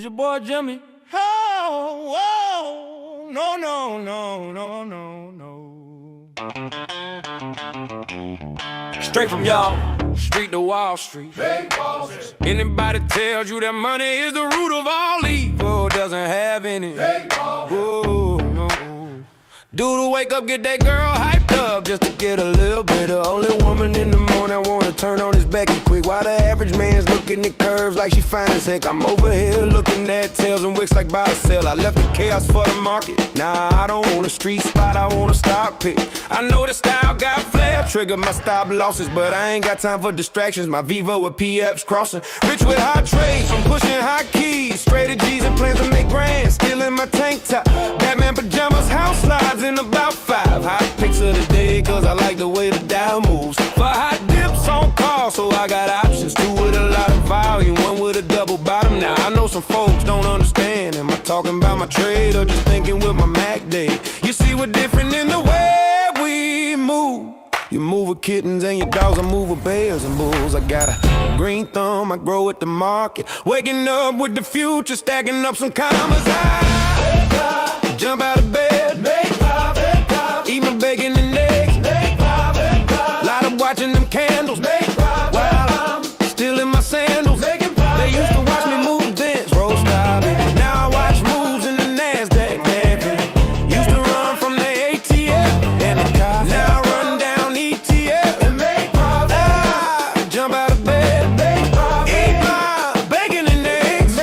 your boy Jimmy. Oh, oh, no, no, no, no, no, no. Straight from y'all street to Wall Street. Anybody tells you that money is the root of all evil doesn't have any. Whoa, no. Dude, wake up, get that girl hyped up just to get a little bit. The only woman in the morning wanna turn on his Becky quick. While the average man's looking at curves like she fine as heck. I'm over here looking at tails and wicks like buy or sell. I left the chaos for the market. Nah, I don't want a street spot, I want a stock pick. I know the style got flair, trigger my stop losses, but I ain't got time for distractions. My Vivo with PFs crossing, rich with hot trades, I'm pushing hot keys, strategies and plans to make grand. Still in my tank top, Batman pajamas, house slides in about 5 hot picks of the day, cause I like the way the Dow moves. For hot dips on call, so I got options. 2 with a lot of volume, 1 with a double bottom. Now I know some folks don't understand. Am I talking about my trade or just thinking with my Mac day? You see we're different in the way we move. You move with kittens and your dogs, I move with bears and bulls. I got a green thumb, I grow at the market. Waking up with the future, stacking up some commas. I jump out of bed, eat my bacon and eggs, light up watching them candles, while I'm still in my sandals. They used to watch me move dance, roll style. Now I watch moves in the Nasdaq. Used to run from the ATF and the car. Now I run down ETF and make profit. I jump out of bed, eat my bacon and eggs,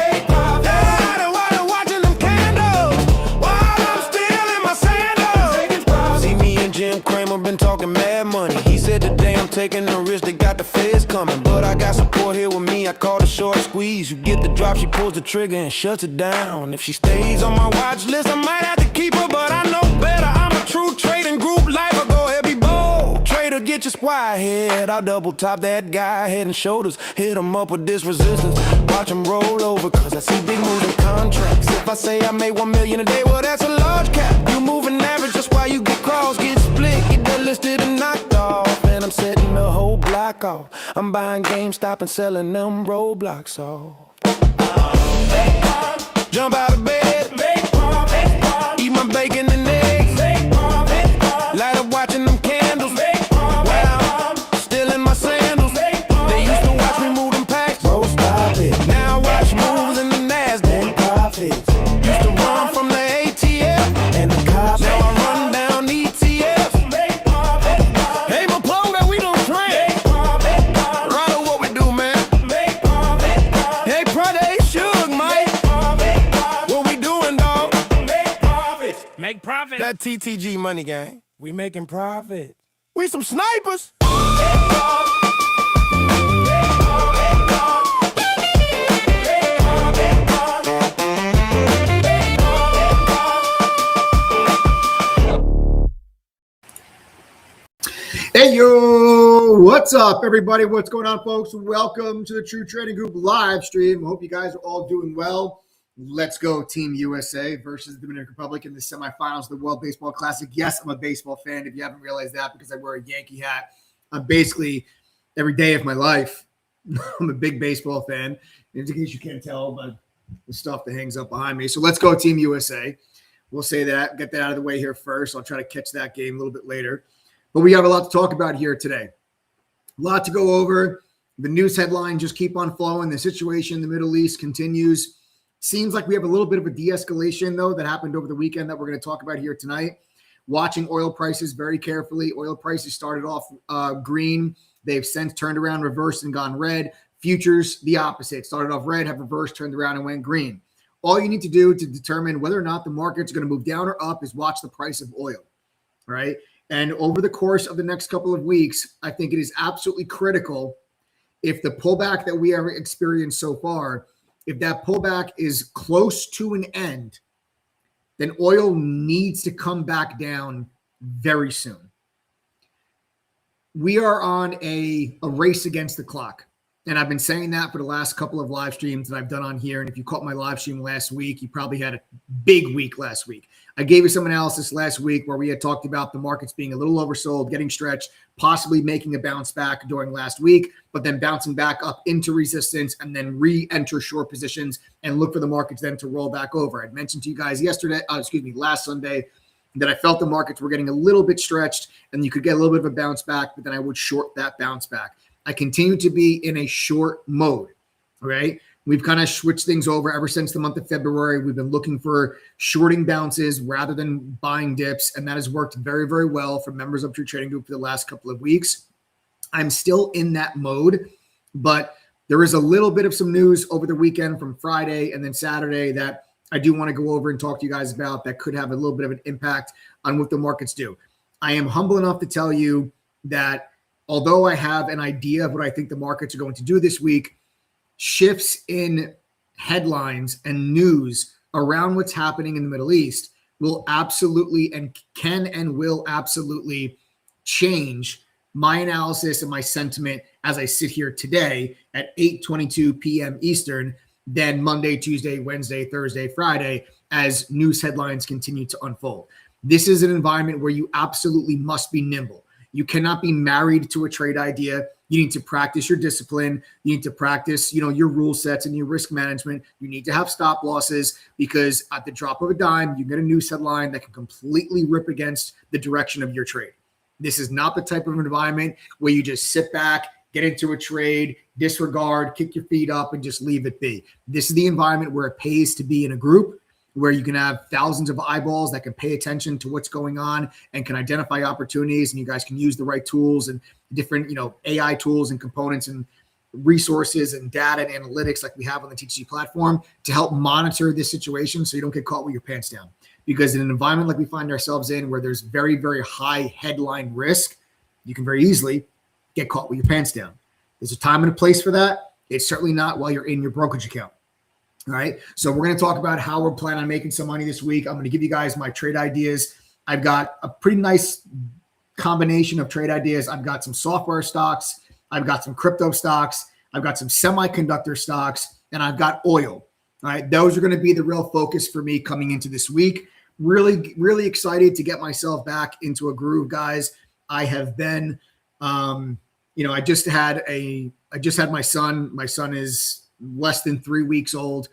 watching them candles while I'm still in my sandals. See me and Jim Cramer been talking mad money. He said today I'm taking the risk, they got the feds coming, but I got support here with me. I call the short squeeze. You get the drop, she pulls the trigger and shuts it down. If she stays on my watch list, I might have to keep her, but I know better. I'm a true trading group lifer. Go ahead, be bold. Trader, get your squire head. I'll double top that guy, head and shoulders. Hit him up with this resistance. Watch him roll over, cause I see big moves in contracts. If I say I made 1 million a day, well, that's a large cap. You moving average, just why you get crossed, get split, get delisted and knocked off. And I'm setting the whole block off. I'm buying GameStop and selling them roadblocks off. Jump out of bed, eat my bacon and eggs, light up watching them candles, while I'm still in my sandals. They used to watch me move them packs, roll stop it. Now I watch moves in the Nasdaq, profits. Used to run from the ATF and the cops. Now I run down ETFs. Hey, my plug that we don't trade. Right on what we do, man. Hey, Friday, Suge, Mike. What we doing, dog? Make profit. That TTG money gang. We making profit. We some snipers. Hey, yo, what's up, everybody? What's going on, folks? Welcome to the True Trading Group live stream. I hope you guys are all doing well. Let's go, Team USA versus the Dominican Republic in the semifinals of the World Baseball Classic. Yes, I'm a baseball fan, if you haven't realized that, because I wear a Yankee hat. I'm basically, every day of my life, I'm a big baseball fan. In case you can't tell by the stuff that hangs up behind me. So let's go, Team USA. We'll say that, get that out of the way here first. I'll try to catch that game a little bit later. But we have a lot to talk about here today. A lot to go over. The news headlines just keep on flowing. The situation in the Middle East continues. Seems like we have a little bit of a de-escalation, though, that happened over the weekend that we're going to talk about here tonight. Watching oil prices very carefully. Oil prices started off green. They've since turned around, reversed, and gone red. Futures, the opposite. Started off red, have reversed, turned around, and went green. All you need to do to determine whether or not the market's going to move down or up is watch the price of oil, right? And over the course of the next couple of weeks, I think it is absolutely critical, if the pullback that we have experienced so far, if that pullback is close to an end, then oil needs to come back down very soon. We are on a race against the clock. And I've been saying that for the last couple of live streams that I've done on here. And if you caught my live stream last week, you probably had a big week last week. I gave you some analysis last week where we had talked about the markets being a little oversold, getting stretched, possibly making a bounce back during last week, but then bouncing back up into resistance and then re-enter short positions and look for the markets then to roll back over. I'd mentioned to you guys last Sunday, that I felt the markets were getting a little bit stretched and you could get a little bit of a bounce back, but then I would short that bounce back. I continue to be in a short mode, all right? We've kind of switched things over ever since the month of February. We've been looking for shorting bounces rather than buying dips, and that has worked very, very well for members of True Trading Group for the last couple of weeks. I'm still in that mode, but there is a little bit of some news over the weekend from Friday and then Saturday that I do want to go over and talk to you guys about that could have a little bit of an impact on what the markets do. I am humble enough to tell you that although I have an idea of what I think the markets are going to do this week, shifts in headlines and news around what's happening in the Middle East will absolutely and can and will absolutely change my analysis and my sentiment as I sit here today at 8:22 p.m. Eastern, then Monday, Tuesday, Wednesday, Thursday, Friday, as news headlines continue to unfold. This is an environment where you absolutely must be nimble. You cannot be married to a trade idea. You need to practice your discipline. You need to practice, your rule sets and your risk management. You need to have stop losses because at the drop of a dime, you get a news headline that can completely rip against the direction of your trade. This is not the type of environment where you just sit back, get into a trade, disregard, kick your feet up, and just leave it be. This is the environment where it pays to be in a group, where you can have thousands of eyeballs that can pay attention to what's going on and can identify opportunities, and you guys can use the right tools and different, AI tools and components and resources and data and analytics like we have on the TTG platform to help monitor this situation so you don't get caught with your pants down. Because in an environment like we find ourselves in where there's very, very high headline risk, you can very easily get caught with your pants down. There's a time and a place for that. It's certainly not while you're in your brokerage account. All right. So we're going to talk about how we're planning on making some money this week. I'm going to give you guys my trade ideas. I've got a pretty nice combination of trade ideas. I've got some software stocks. I've got some crypto stocks. I've got some semiconductor stocks, and I've got oil. All right. Those are going to be the real focus for me coming into this week. Really, really excited to get myself back into a groove, guys. I have been, I just had my son. My son is less than 3 weeks old.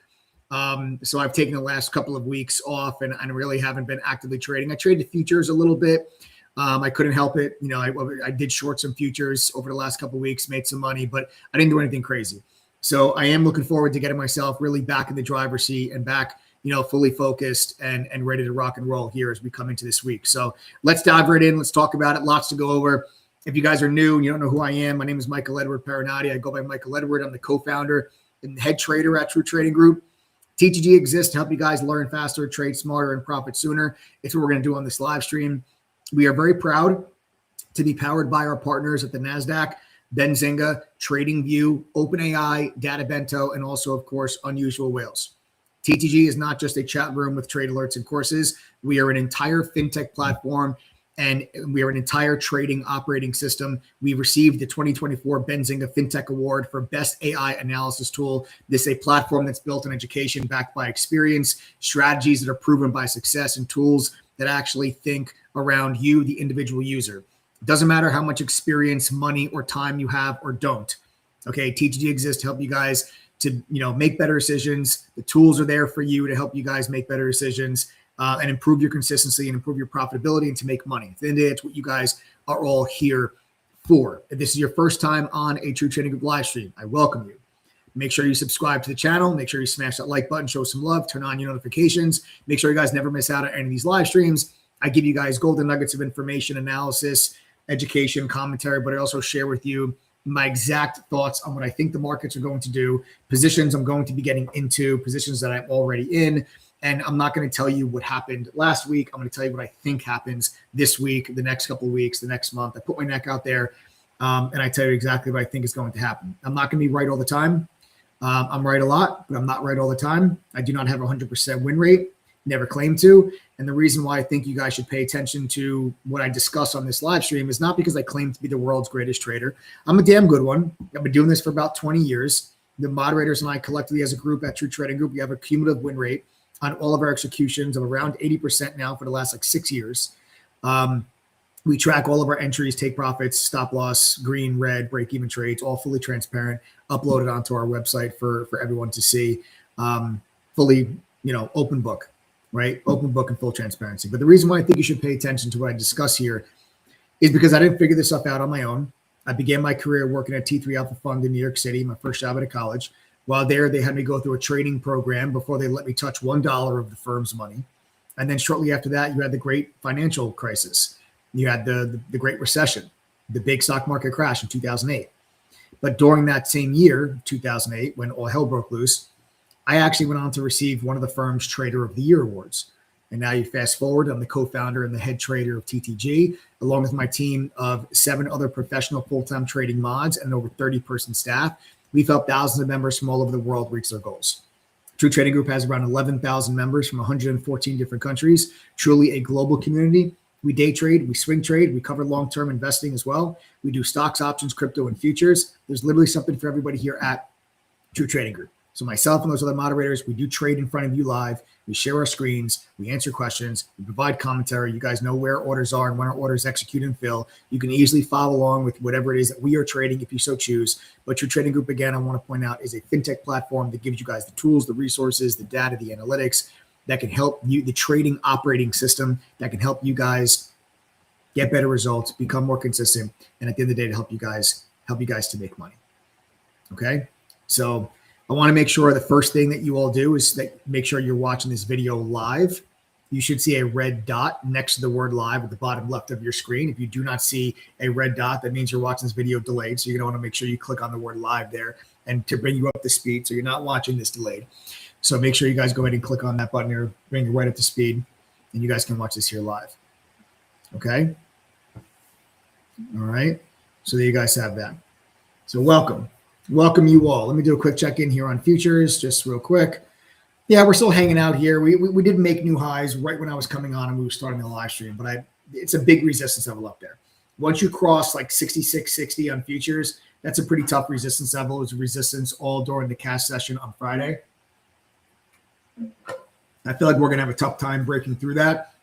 So I've taken the last couple of weeks off and I really haven't been actively trading. I traded futures a little bit. I couldn't help it. I did short some futures over the last couple of weeks, made some money, but I didn't do anything crazy. So I am looking forward to getting myself really back in the driver's seat and back, fully focused and ready to rock and roll here as we come into this week. So let's dive right in. Let's talk about it. Lots to go over. If you guys are new and you don't know who I am, my name is Michael Edward Parinati. I go by Michael Edward. I'm the co-founder and head trader at True Trading Group. TTG exists to help you guys learn faster, trade smarter, and profit sooner. It's what we're going to do on this live stream. We are very proud to be powered by our partners at the NASDAQ, Benzinga, TradingView, OpenAI, DataBento, and also, of course, Unusual Whales. TTG is not just a chat room with trade alerts and courses. We are an entire fintech platform, and we are an entire trading operating system. We received the 2024 Benzinga FinTech Award for Best AI Analysis Tool. This is a platform that's built on education backed by experience, strategies that are proven by success, and tools that actually think around you, the individual user. It doesn't matter how much experience, money, or time you have or don't. Okay, TTG exists to help you guys to make better decisions. The tools are there for you to help you guys make better decisions. And improve your consistency and improve your profitability and to make money. At the end of the day, it's what you guys are all here for. If this is your first time on a True Trading Group live stream, I welcome you. Make sure you subscribe to the channel. Make sure you smash that like button, show some love, turn on your notifications. Make sure you guys never miss out on any of these live streams. I give you guys golden nuggets of information, analysis, education, commentary, but I also share with you my exact thoughts on what I think the markets are going to do, positions I'm going to be getting into, positions that I'm already in. And I'm not going to tell you what happened last week. I'm going to tell you what I think happens this week, the next couple of weeks, the next month. I put my neck out there and I tell you exactly what I think is going to happen. I'm not going to be right all the time. I'm right a lot, but I'm not right all the time. I do not have a 100% win rate, never claim to. And the reason why I think you guys should pay attention to what I discuss on this live stream is not because I claim to be the world's greatest trader. I'm a damn good one. I've been doing this for about 20 years. The moderators and I collectively as a group at True Trading Group, we have a cumulative win rate on all of our executions of around 80% now for the last like 6 years. We track all of our entries, take profits, stop loss, green, red, break even trades, all fully transparent, uploaded onto our website for everyone to see. Fully, open book, right? Open book and full transparency. But the reason why I think you should pay attention to what I discuss here is because I didn't figure this stuff out on my own. I began my career working at T3 Alpha Fund in New York City, my first job out of college. While there, they had me go through a trading program before they let me touch $1 of the firm's money. And then shortly after that, you had the great financial crisis. You had the Great Recession, the big stock market crash in 2008. But during that same year, 2008, when all hell broke loose, I actually went on to receive one of the firm's Trader of the Year awards. And now you fast forward, I'm the co-founder and the head trader of TTG, along with my team of 7 other professional full-time trading mods and over 30-person staff. We've helped thousands of members from all over the world reach their goals. True Trading Group has around 11,000 members from 114 different countries, truly a global community. We day trade, we swing trade, we cover long-term investing as well. We do stocks, options, crypto, and futures. There's literally something for everybody here at True Trading Group. So myself and those other moderators, we do trade in front of you live. We share our screens, we answer questions, we provide commentary. You guys know where orders are and when our orders execute and fill. You can easily follow along with whatever it is that we are trading if you so choose. But True Trading Group, again, I want to point out, is a fintech platform that gives you guys the tools, the resources, the data, the analytics that can help you, the trading operating system that can help you guys get better results, become more consistent, and at the end of the day, to help you guys to make money. Okay, so I want to make sure the first thing that you all do is that make sure you're watching this video live. You should see a red dot next to the word live at the bottom left of your screen. If you do not see a red dot, that means you're watching this video delayed. So you're going to want to make sure you click on the word live there and to bring you up to speed. So you're not watching this delayed. So make sure you guys go ahead and click on that button there, bring you right up to speed, and you guys can watch this here live. Okay. All right. So there you guys have that. So welcome you all. Let me do a quick check-in here on futures, just real quick. Yeah, we're still hanging out here. We did make new highs right when I was coming on and we were starting the live stream, but it's a big resistance level up there. Once you cross like 66.60 on futures, that's a pretty tough resistance level. It was a resistance all during the cash session on Friday. I feel like we're going to have a tough time breaking through that.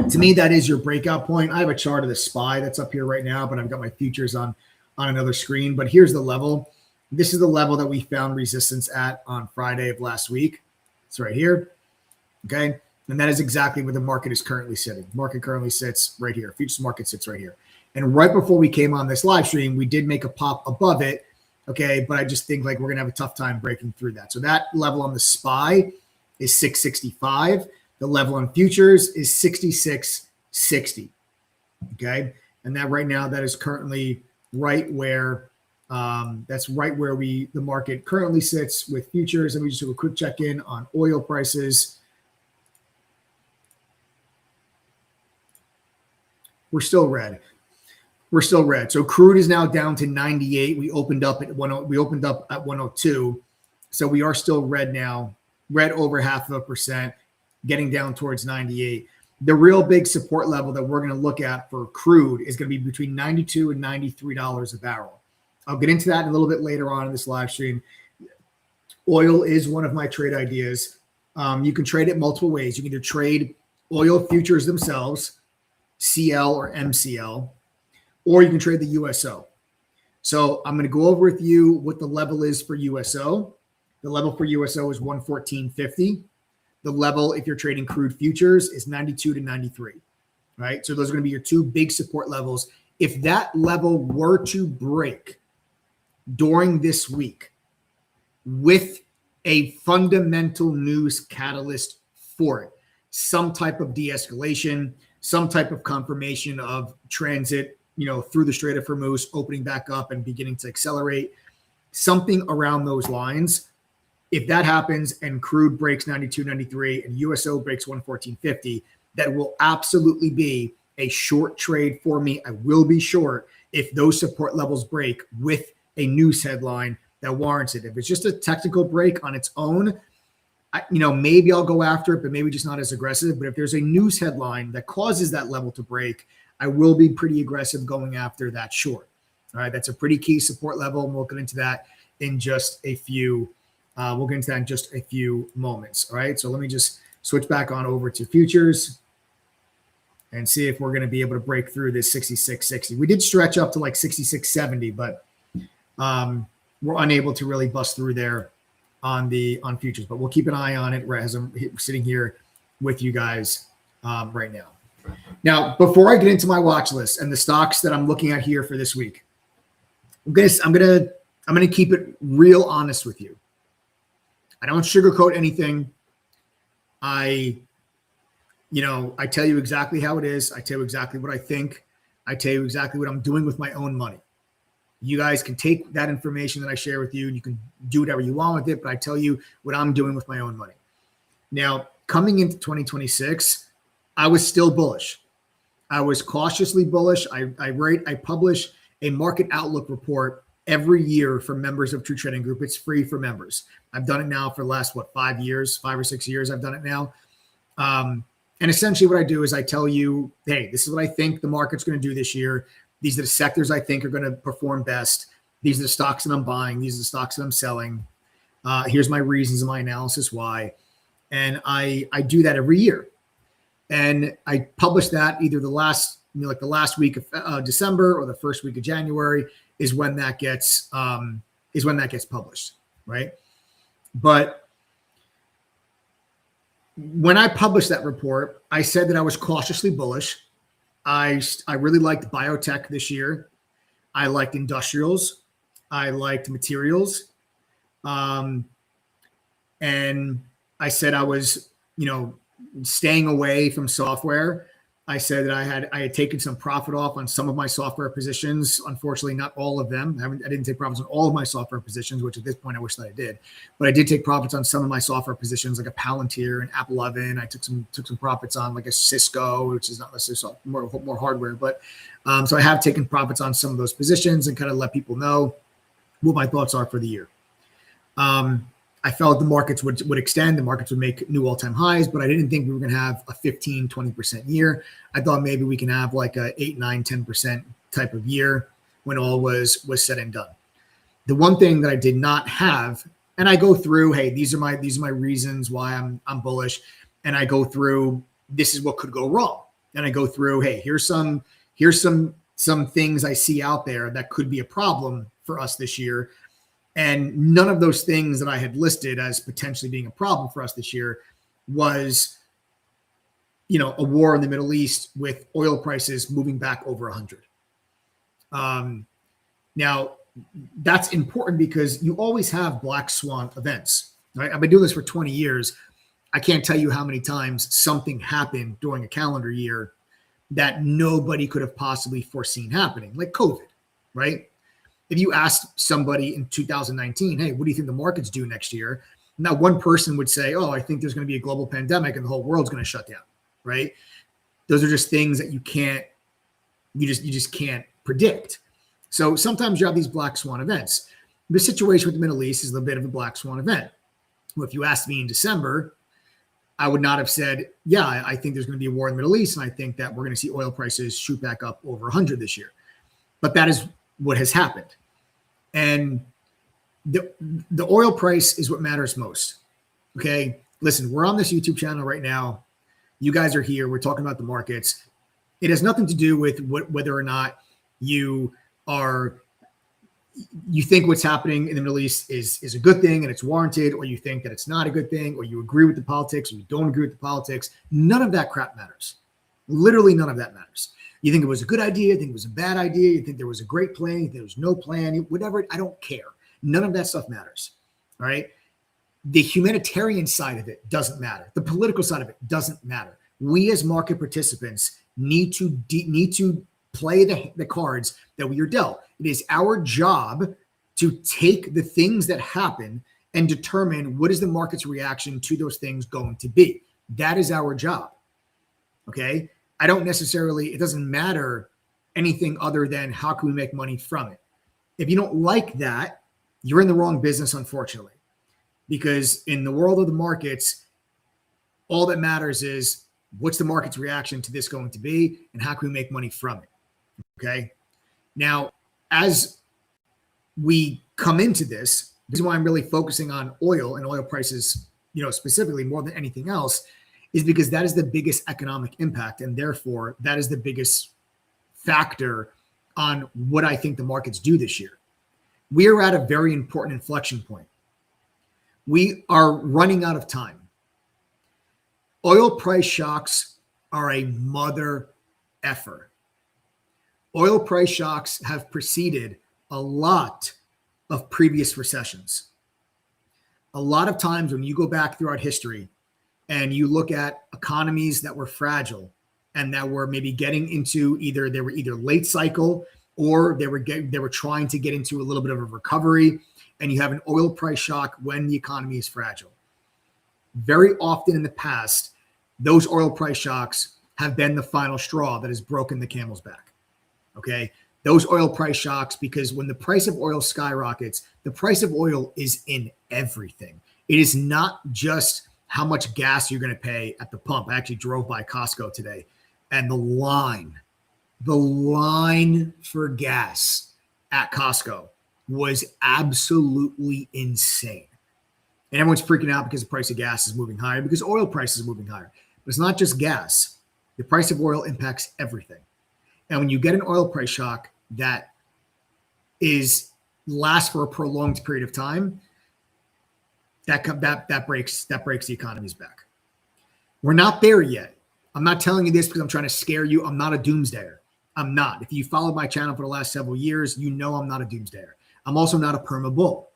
To me, that is your breakout point. I have a chart of the SPY that's up here right now, but I've got my futures on another screen. But here's the level. This is the level that we found resistance at on Friday of last week. It's right here. Okay. And that is exactly where the market is currently sitting. Market currently sits right here. Futures market sits right here. And right before we came on this live stream, we did make a pop above it. Okay. But I just think like we're going to have a tough time breaking through that. So that level on the SPY is 665. The level on futures is 66.60. Okay. And that right now, that is currently right where that's right where the market currently sits with futures. And we just do a quick check-in on oil prices. We're still red. So crude is now down to 98. We opened up at 102. So we are still red now, red over 0.5%, getting down towards 98. The real big support level that we're going to look at for crude is going to be between $92 and $93 a barrel. I'll get into that a little bit later on in this live stream. Oil is one of my trade ideas. You can trade it multiple ways. You can either trade oil futures themselves, CL or MCL, or you can trade the USO. So I'm going to go over with you what the level is for USO. The level for USO is 114.50. The level, if you're trading crude futures, is 92 to 93, right? So those are going to be your two big support levels. If that level were to break during this week with a fundamental news catalyst for it, some type of de-escalation, some type of confirmation of transit, through the Strait of Hormuz, opening back up and beginning to accelerate, something around those lines. If that happens and crude breaks 92, 93 and USO breaks 114.50, that will absolutely be a short trade for me. I will be short if those support levels break with a news headline that warrants it. If it's just a technical break on its own, maybe I'll go after it, but maybe just not as aggressive. But if there's a news headline that causes that level to break, I will be pretty aggressive going after that short. All right, that's a pretty key support level, and we'll get into that in just a few We'll get into that in just a few moments. All right. So let me just switch back on over to futures and see if we're going to be able to break through this 66.60. We did stretch up to like 66.70, but we're unable to really bust through there on futures. But we'll keep an eye on it as I'm sitting here with you guys right now. Now, before I get into my watch list and the stocks that I'm looking at here for this week, I'm gonna keep it real honest with you. I don't sugarcoat anything. I tell you exactly how it is. I tell you exactly what I think. I tell you exactly what I'm doing with my own money. You guys can take that information that I share with you and you can do whatever you want with it, but I tell you what I'm doing with my own money. Now, coming into 2026, I was still bullish. I was cautiously bullish. I publish a market outlook report every year for members of True Trading Group. It's free for members. I've done it now for the last, 5 years, 5 or 6 years. I've done it now. And essentially what I do is I tell you, hey, this is what I think the market's going to do this year. These are the sectors I think are going to perform best. These are the stocks that I'm buying. These are the stocks that I'm selling. Here's my reasons and my analysis why. And I do that every year. And I publish that either the last week of December or the first week of January is when that gets published, right? But when I published that report, I said that I was cautiously bullish. I really liked biotech this year. I liked industrials. I liked materials. And I said I was, staying away from software. I said that I had taken some profit off on some of my software positions. Unfortunately, not all of them. I didn't take profits on all of my software positions, which at this point I wish that I did. But I did take profits on some of my software positions, like a Palantir and Apple Oven. I took some profits on like a Cisco, which is not necessarily more hardware. But so I have taken profits on some of those positions and kind of let people know what my thoughts are for the year. I felt the markets would extend, the markets would make new all-time highs, but I didn't think we were going to have a 15, 20% year. I thought maybe we can have like a 8, 9, 10% type of year when all was said and done. The one thing that I did not have, and I go through, hey, these are my reasons why I'm bullish, and I go through, this is what could go wrong. And I go through, hey, here's some things I see out there that could be a problem for us this year. And none of those things that I had listed as potentially being a problem for us this year was, a war in the Middle East with oil prices moving back over 100. Now, that's important because you always have black swan events, right? I've been doing this for 20 years. I can't tell you how many times something happened during a calendar year that nobody could have possibly foreseen happening, like COVID, right? If you asked somebody in 2019, hey, what do you think the markets do next year? Not one person would say, oh, I think there's going to be a global pandemic and the whole world's going to shut down, right? Those are just things that you just can't predict. So sometimes you have these black swan events. The situation with the Middle East is a bit of a black swan event. Well, if you asked me in December, I would not have said, yeah, I think there's going to be a war in the Middle East, and I think that we're going to see oil prices shoot back up over 100 this year. But that is what has happened. And the oil price is what matters most. Okay. Listen, we're on this YouTube channel right now. You guys are here. We're talking about the markets. It has nothing to do with whether or not you think what's happening in the Middle East is a good thing and it's warranted, or you think that it's not a good thing, or you agree with the politics or you don't agree with the politics. None of that crap matters. Literally none of that matters. You think it was a good idea, you think it was a bad idea, you think there was a great plan, you think there was no plan, whatever, I don't care. None of that stuff matters, all right? The humanitarian side of it doesn't matter. The political side of it doesn't matter. We as market participants need to play the cards that we are dealt. It is our job to take the things that happen and determine what is the market's reaction to those things going to be. That is our job, okay? It doesn't matter anything other than how can we make money from it. If you don't like that, you're in the wrong business, unfortunately, because in the world of the markets, all that matters is what's the market's reaction to this going to be and how can we make money from it. Okay. Now, as we come into this, reason why I'm really focusing on oil and oil prices, specifically more than anything else, is because that is the biggest economic impact. And therefore, that is the biggest factor on what I think the markets do this year. We are at a very important inflection point. We are running out of time. Oil price shocks are a mother effer. Oil price shocks have preceded a lot of previous recessions. A lot of times when you go back throughout history and you look at economies that were fragile and that were maybe getting into they were either late cycle or they were trying to get into a little bit of a recovery, and you have an oil price shock when the economy is fragile. Very often in the past, those oil price shocks have been the final straw that has broken the camel's back. Okay. Those oil price shocks, because when the price of oil skyrockets, the price of oil is in everything. It is not just how much gas you're going to pay at the pump. I actually drove by Costco today, and the line for gas at Costco was absolutely insane. And everyone's freaking out because the price of gas is moving higher, because oil prices are moving higher. But it's not just gas. The price of oil impacts everything. And when you get an oil price shock that lasts for a prolonged period of time, that breaks the economy's back. We're not there yet. I'm not telling you this because I'm trying to scare you. I'm not a doomsdayer. I'm not. If you followed my channel for the last several years, you know I'm not a doomsdayer. I'm also not a perma bull.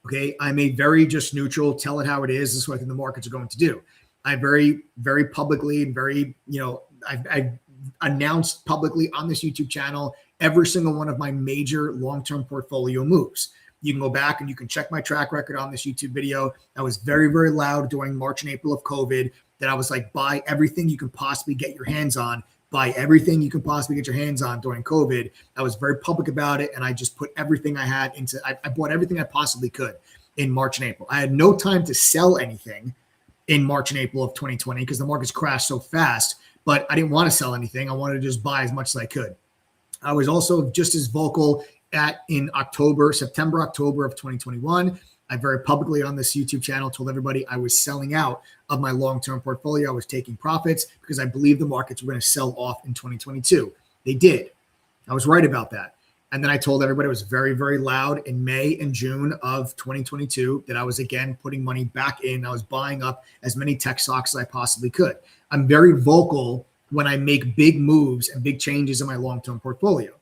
Okay, I'm a very just neutral, tell it how it is. This is what I think the markets are going to do. I very, very publicly and very, I've announced publicly on this YouTube channel every single one of my major long-term portfolio moves. You can go back and you can check my track record on this YouTube video. I was very, very loud during March and April of COVID that I was like, buy everything you can possibly get your hands on. Buy everything you can possibly get your hands on during COVID. I was very public about it, and I just put everything I had into, I bought everything I possibly could in March and April. I had no time to sell anything in March and April of 2020 because the markets crashed so fast, but I didn't want to sell anything. I wanted to just buy as much as I could. I was also just as vocal in September, October of 2021. I very publicly on this YouTube channel told everybody I was selling out of my long-term portfolio. I was taking profits because I believed the markets were going to sell off in 2022. They did. I was right about that. And then I told everybody, it was very, very loud in May and June of 2022 that I was again putting money back in. I was buying up as many tech stocks as I possibly could. I'm very vocal when I make big moves and big changes in my long-term portfolio.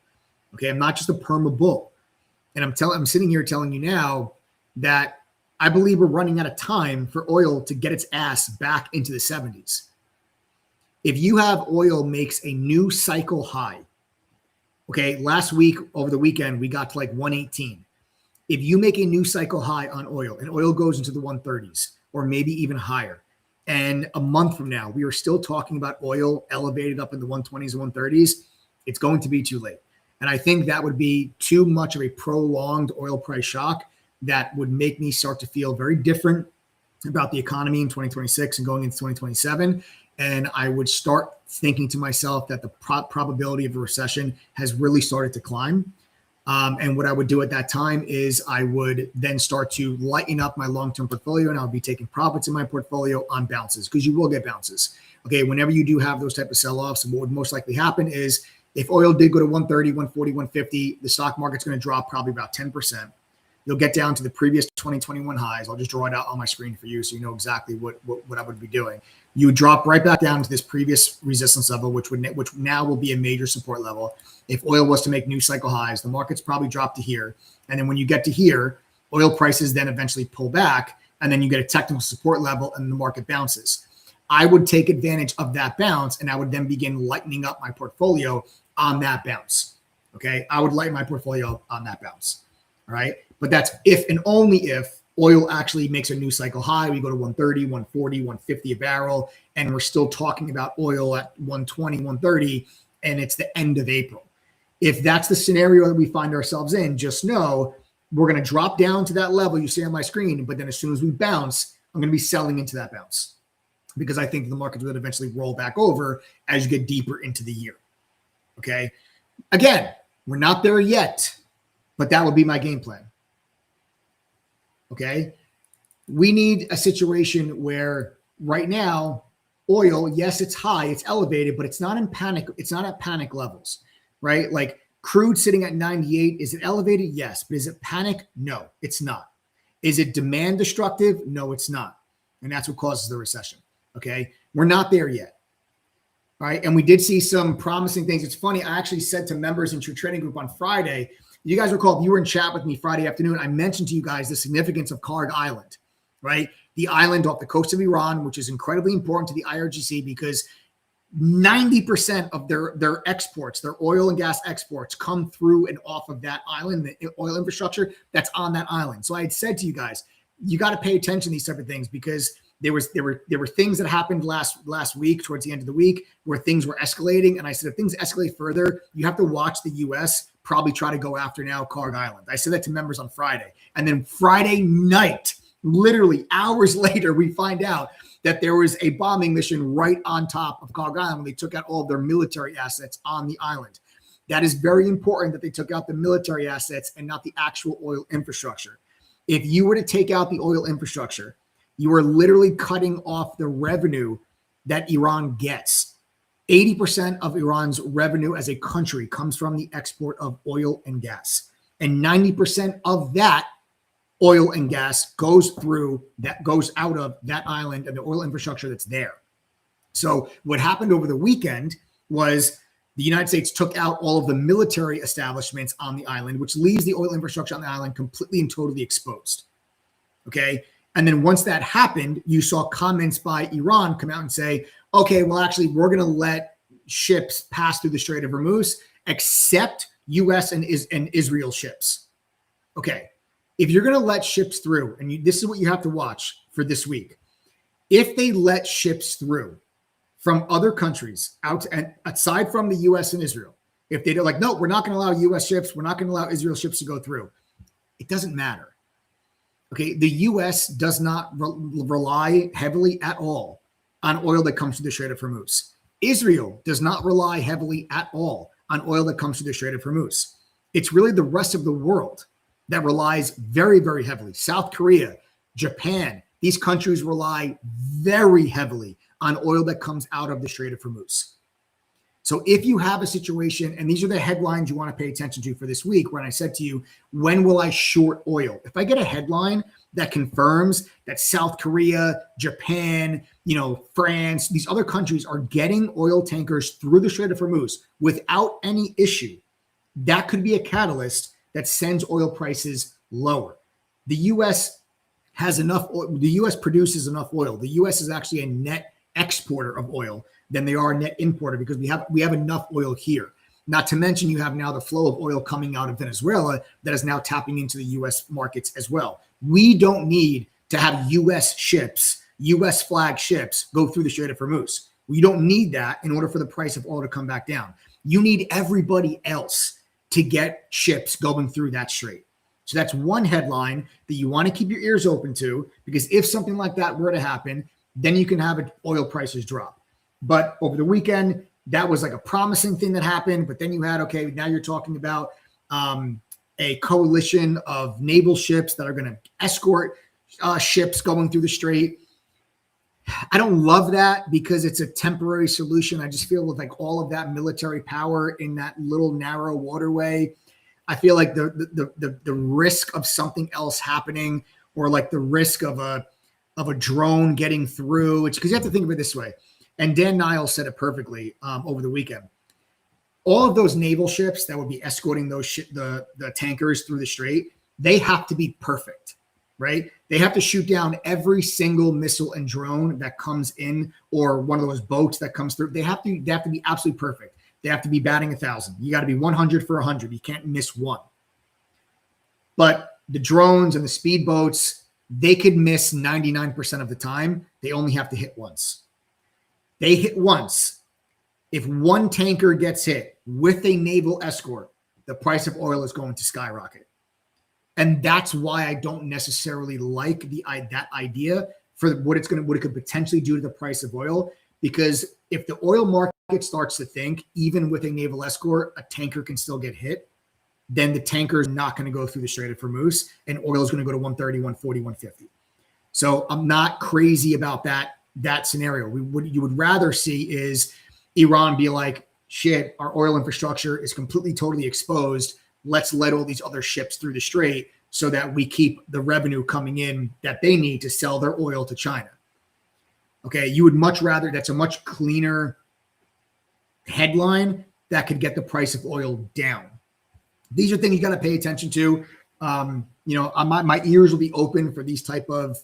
Okay, I'm not just a perma bull. And I'm sitting here telling you now that I believe we're running out of time for oil to get its ass back into the 70s. If you have oil makes a new cycle high, okay, last week over the weekend, we got to like 118. If you make a new cycle high on oil and oil goes into the 130s or maybe even higher, and a month from now, we are still talking about oil elevated up in the 120s and 130s, it's going to be too late. And I think that would be too much of a prolonged oil price shock that would make me start to feel very different about the economy in 2026 and going into 2027. And I would start thinking to myself that the probability of a recession has really started to climb. And what I would do at that time is I would then start to lighten up my long-term portfolio, and I'll be taking profits in my portfolio on bounces, because you will get bounces. Okay, whenever you do have those type of sell-offs, what would most likely happen is if oil did go to 130, 140, 150, the stock market's going to drop probably about 10%. You'll get down to the previous 2021 highs. I'll just draw it out on my screen for you so you know exactly what I would be doing. You would drop right back down to this previous resistance level, which now will be a major support level. If oil was to make new cycle highs, the market's probably dropped to here. And then when you get to here, oil prices then eventually pull back, and then you get a technical support level and the market bounces. I would take advantage of that bounce, and I would then begin lightening up my portfolio on that bounce. Okay, I would lighten my portfolio on that bounce. All right. But that's if and only if oil actually makes a new cycle high. We go to 130, 140, 150 a barrel, and we're still talking about oil at 120, 130, and it's the end of April. If that's the scenario that we find ourselves in, just know we're going to drop down to that level you see on my screen. But then as soon as we bounce, I'm going to be selling into that bounce because I think the market will eventually roll back over as you get deeper into the year. Okay. Again, we're not there yet, but that would be my game plan. Okay. We need a situation where right now, oil, yes, it's high, it's elevated, but it's not in panic. It's not at panic levels, right? Like crude sitting at 98. Is it elevated? Yes. But is it panic? No, it's not. Is it demand destructive? No, it's not. And that's what causes the recession. Okay. We're not there yet. All right. And we did see some promising things. It's funny. I actually said to members in True Trading Group on Friday, you guys recall, if you were in chat with me Friday afternoon, I mentioned to you guys the significance of Kharg Island, right? The island off the coast of Iran, which is incredibly important to the IRGC because 90% of their exports, their oil and gas exports, come through and off of that island, the oil infrastructure that's on that island. So I had said to you guys, you got to pay attention to these type of things because there were things that happened last week towards the end of the week where things were escalating. And I said, if things escalate further, you have to watch the U.S. probably try to go after now Kharg Island. I said that to members on Friday. And then Friday night, literally hours later, we find out that there was a bombing mission right on top of Kharg Island when they took out all of their military assets on the island. That is very important that they took out the military assets and not the actual oil infrastructure. If you were to take out the oil infrastructure, you are literally cutting off the revenue that Iran gets. 80% of Iran's revenue as a country comes from the export of oil and gas. And 90% of that oil and gas goes out of that island and the oil infrastructure that's there. So what happened over the weekend was the United States took out all of the military establishments on the island, which leaves the oil infrastructure on the island completely and totally exposed. Okay. And then once that happened, you saw comments by Iran come out and say, okay, well, actually, we're going to let ships pass through the Strait of Hormuz, except U.S. and Israel ships. Okay. If you're going to let ships through, and this is what you have to watch for this week. If they let ships through from other countries out and aside from the U.S. and Israel, if they're like, no, we're not going to allow U.S. ships, we're not going to allow Israel ships to go through, it doesn't matter. Okay, the U.S. does not rely heavily at all on oil that comes through the Strait of Hormuz. Israel does not rely heavily at all on oil that comes through the Strait of Hormuz. It's really the rest of the world that relies very, very heavily. South Korea, Japan, these countries rely very heavily on oil that comes out of the Strait of Hormuz. So if you have a situation, and these are the headlines you want to pay attention to for this week, when I said to you, when will I short oil? If I get a headline that confirms that South Korea, Japan, France, these other countries are getting oil tankers through the Strait of Hormuz without any issue, that could be a catalyst that sends oil prices lower. The U.S. has enough oil. The U.S. produces enough oil. The U.S. is actually a net exporter of oil than they are a net importer because we have enough oil here. Not to mention you have now the flow of oil coming out of Venezuela that is now tapping into the U.S. markets as well. We don't need to have U.S. ships, U.S. flag ships go through the Strait of Hormuz. We don't need that in order for the price of oil to come back down. You need everybody else to get ships going through that strait. So that's one headline that you want to keep your ears open to, because if something like that were to happen, then you can have oil prices drop. But over the weekend, that was like a promising thing that happened. But then you had, okay, now you're talking about a coalition of naval ships that are going to escort ships going through the strait. I don't love that because it's a temporary solution. I just feel with like all of that military power in that little narrow waterway, I feel like the risk of something else happening, or like the risk of a drone getting through, it's because you have to think of it this way. And Dan Niles said it perfectly over the weekend. All of those naval ships that would be escorting the tankers through the strait, they have to be perfect, right? They have to shoot down every single missile and drone that comes in, or one of those boats that comes through. They have to be absolutely perfect. They have to be batting 1,000. You got to be 100 for 100. You can't miss one. But the drones and the speedboats, they could miss 99% of the time. They only have to hit once. They hit once. If one tanker gets hit with a naval escort, the price of oil is going to skyrocket. And that's why I don't necessarily like that idea for what it could potentially do to the price of oil. Because if the oil market starts to think, even with a naval escort, a tanker can still get hit, then the tanker is not going to go through the Strait of Hormuz, and oil is going to go to 130, 140, 150. So I'm not crazy about that scenario. What you would rather see is Iran be like, shit, our oil infrastructure is completely, totally exposed. Let's let all these other ships through the strait so that we keep the revenue coming in that they need to sell their oil to China. Okay, you would much rather, that's a much cleaner headline that could get the price of oil down. These are things you got to pay attention to. My ears will be open for these type of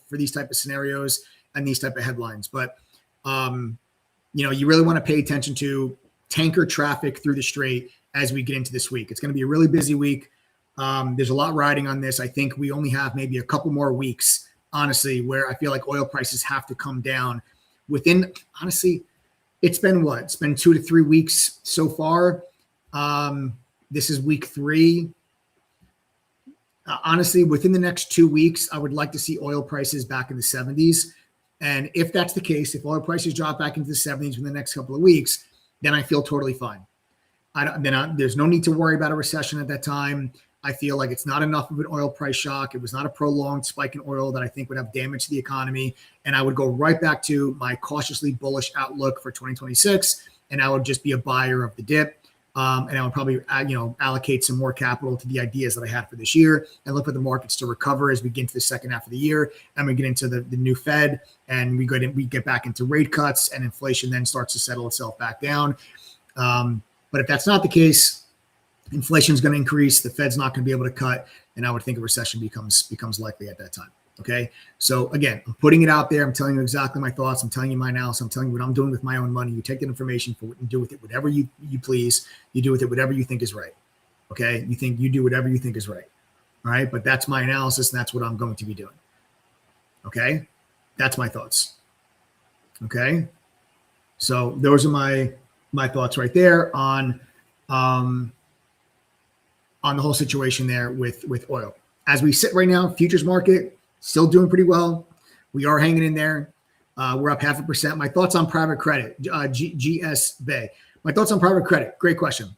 scenarios and these type of headlines. But you really want to pay attention to tanker traffic through the strait as we get into this week. It's going to be a really busy week. There's a lot riding on this. I think we only have maybe a couple more weeks, honestly, where I feel like oil prices have to come down within, honestly, it's been what? It's been 2 to 3 weeks so far. This is week 3. Honestly, within the next 2 weeks, I would like to see oil prices back in the 70s. And if that's the case, if oil prices drop back into the 70s in the next couple of weeks, then I feel totally fine. There's no need to worry about a recession at that time. I feel like it's not enough of an oil price shock. It was not a prolonged spike in oil that I think would have damage to the economy. And I would go right back to my cautiously bullish outlook for 2026. And I would just be a buyer of the dip. And I would probably, allocate some more capital to the ideas that I had for this year and look for the markets to recover as we get into the second half of the year and we get into the new Fed and we get back into rate cuts and inflation then starts to settle itself back down. But if that's not the case, inflation is going to increase. The Fed's not going to be able to cut, and I would think a recession becomes likely at that time. Okay. So again, I'm putting it out there. I'm telling you exactly my thoughts. I'm telling you my analysis. I'm telling you what I'm doing with my own money. You take that information for and do with it whatever you please. You do with it whatever you think is right. Okay. You do whatever you think is right. All right. But that's my analysis, and that's what I'm going to be doing. Okay. That's my thoughts. Okay. So those are my thoughts right there on the whole situation there with oil. As we sit right now, futures market still doing pretty well. We are hanging in there. We're up 0.5%. My thoughts on private credit, GSB. My thoughts on private credit. Great question.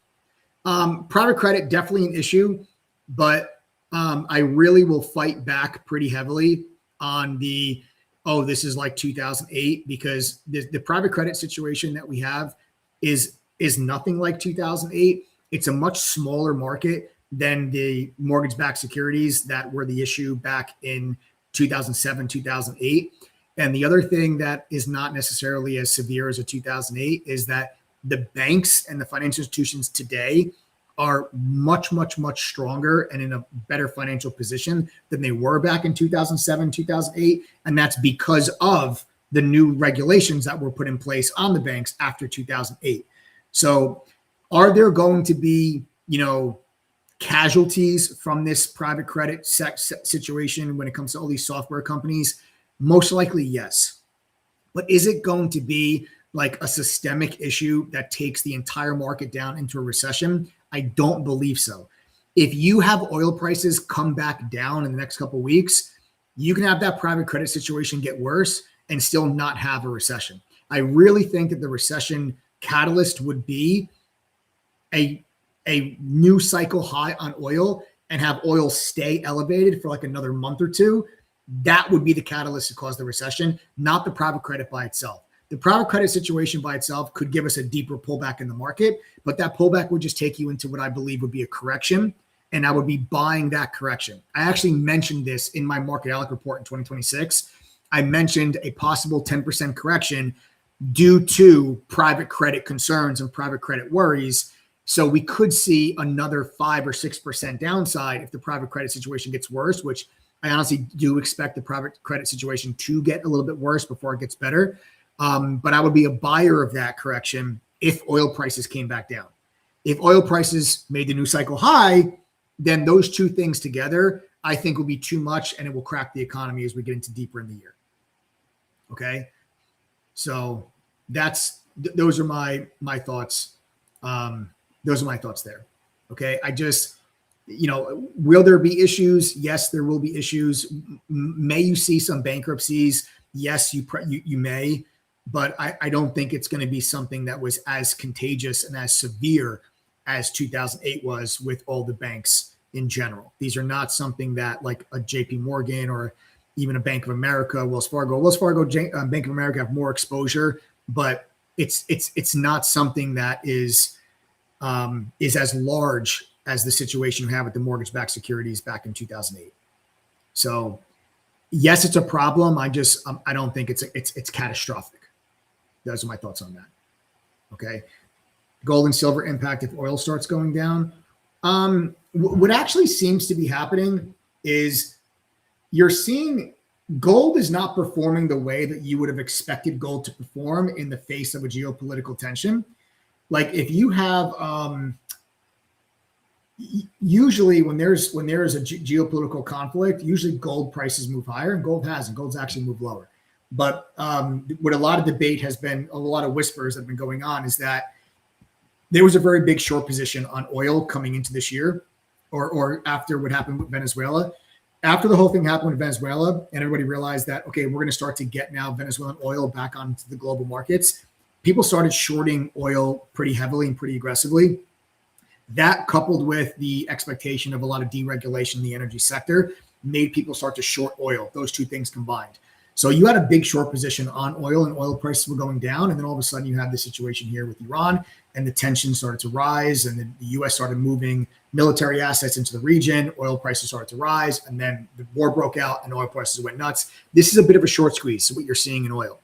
Private credit, definitely an issue, but I really will fight back pretty heavily on this is like 2008, because the private credit situation that we have is nothing like 2008. It's a much smaller market than the mortgage-backed securities that were the issue back in 2007, 2008. And the other thing that is not necessarily as severe as a 2008 is that the banks and the financial institutions today are much, much, much stronger and in a better financial position than they were back in 2007, 2008. And that's because of the new regulations that were put in place on the banks after 2008. So are there going to be, casualties from this private credit situation when it comes to all these software companies? Most likely, yes. But is it going to be like a systemic issue that takes the entire market down into a recession? I don't believe so. If you have oil prices come back down in the next couple of weeks, you can have that private credit situation get worse and still not have a recession. I really think that the recession catalyst would be a new cycle high on oil and have oil stay elevated for like another month or two. That would be the catalyst to cause the recession, not the private credit by itself. The private credit situation by itself could give us a deeper pullback in the market, but that pullback would just take you into what I believe would be a correction, and I would be buying that correction. I actually mentioned this in my market outlook report in 2026. I mentioned a possible 10% correction due to private credit concerns and private credit worries. So we could see another 5 or 6% downside if the private credit situation gets worse, which I honestly do expect the private credit situation to get a little bit worse before it gets better. But I would be a buyer of that correction if oil prices came back down. If oil prices made the new cycle high, then those two things together, I think will be too much and it will crack the economy as we get into deeper in the year. Okay. So those are my thoughts. Those are my thoughts there. Okay. I just, will there be issues? Yes, there will be issues. May you see some bankruptcies? Yes, you may, but I don't think it's going to be something that was as contagious and as severe as 2008 was with all the banks in general. These are not something that like a JP Morgan or even a Bank of America, Wells Fargo, Bank of America have more exposure, but it's not something that is as large as the situation we have with the mortgage-backed securities back in 2008. So yes, it's a problem. I don't think it's catastrophic. Those are my thoughts on that. Okay. Gold and silver impact if oil starts going down. What actually seems to be happening is you're seeing gold is not performing the way that you would have expected gold to perform in the face of a geopolitical tension. Like if you have, usually when there's a geopolitical conflict, usually gold prices move higher, and gold hasn't. Gold's actually moved lower. But what a lot of debate has been, a lot of whispers that have been going on is that there was a very big short position on oil coming into this year, or after what happened with Venezuela. After the whole thing happened with Venezuela, and everybody realized that, okay, we're going to start to get now Venezuelan oil back onto the global markets, people started shorting oil pretty heavily and pretty aggressively. That, coupled with the expectation of a lot of deregulation in the energy sector, made people start to short oil. Those two things combined. So you had a big short position on oil, and oil prices were going down. And then all of a sudden you had the situation here with Iran, and the tension started to rise, and then the U.S. started moving military assets into the region. Oil prices started to rise, and then the war broke out, and oil prices went nuts. This is a bit of a short squeeze, so what you're seeing in oil.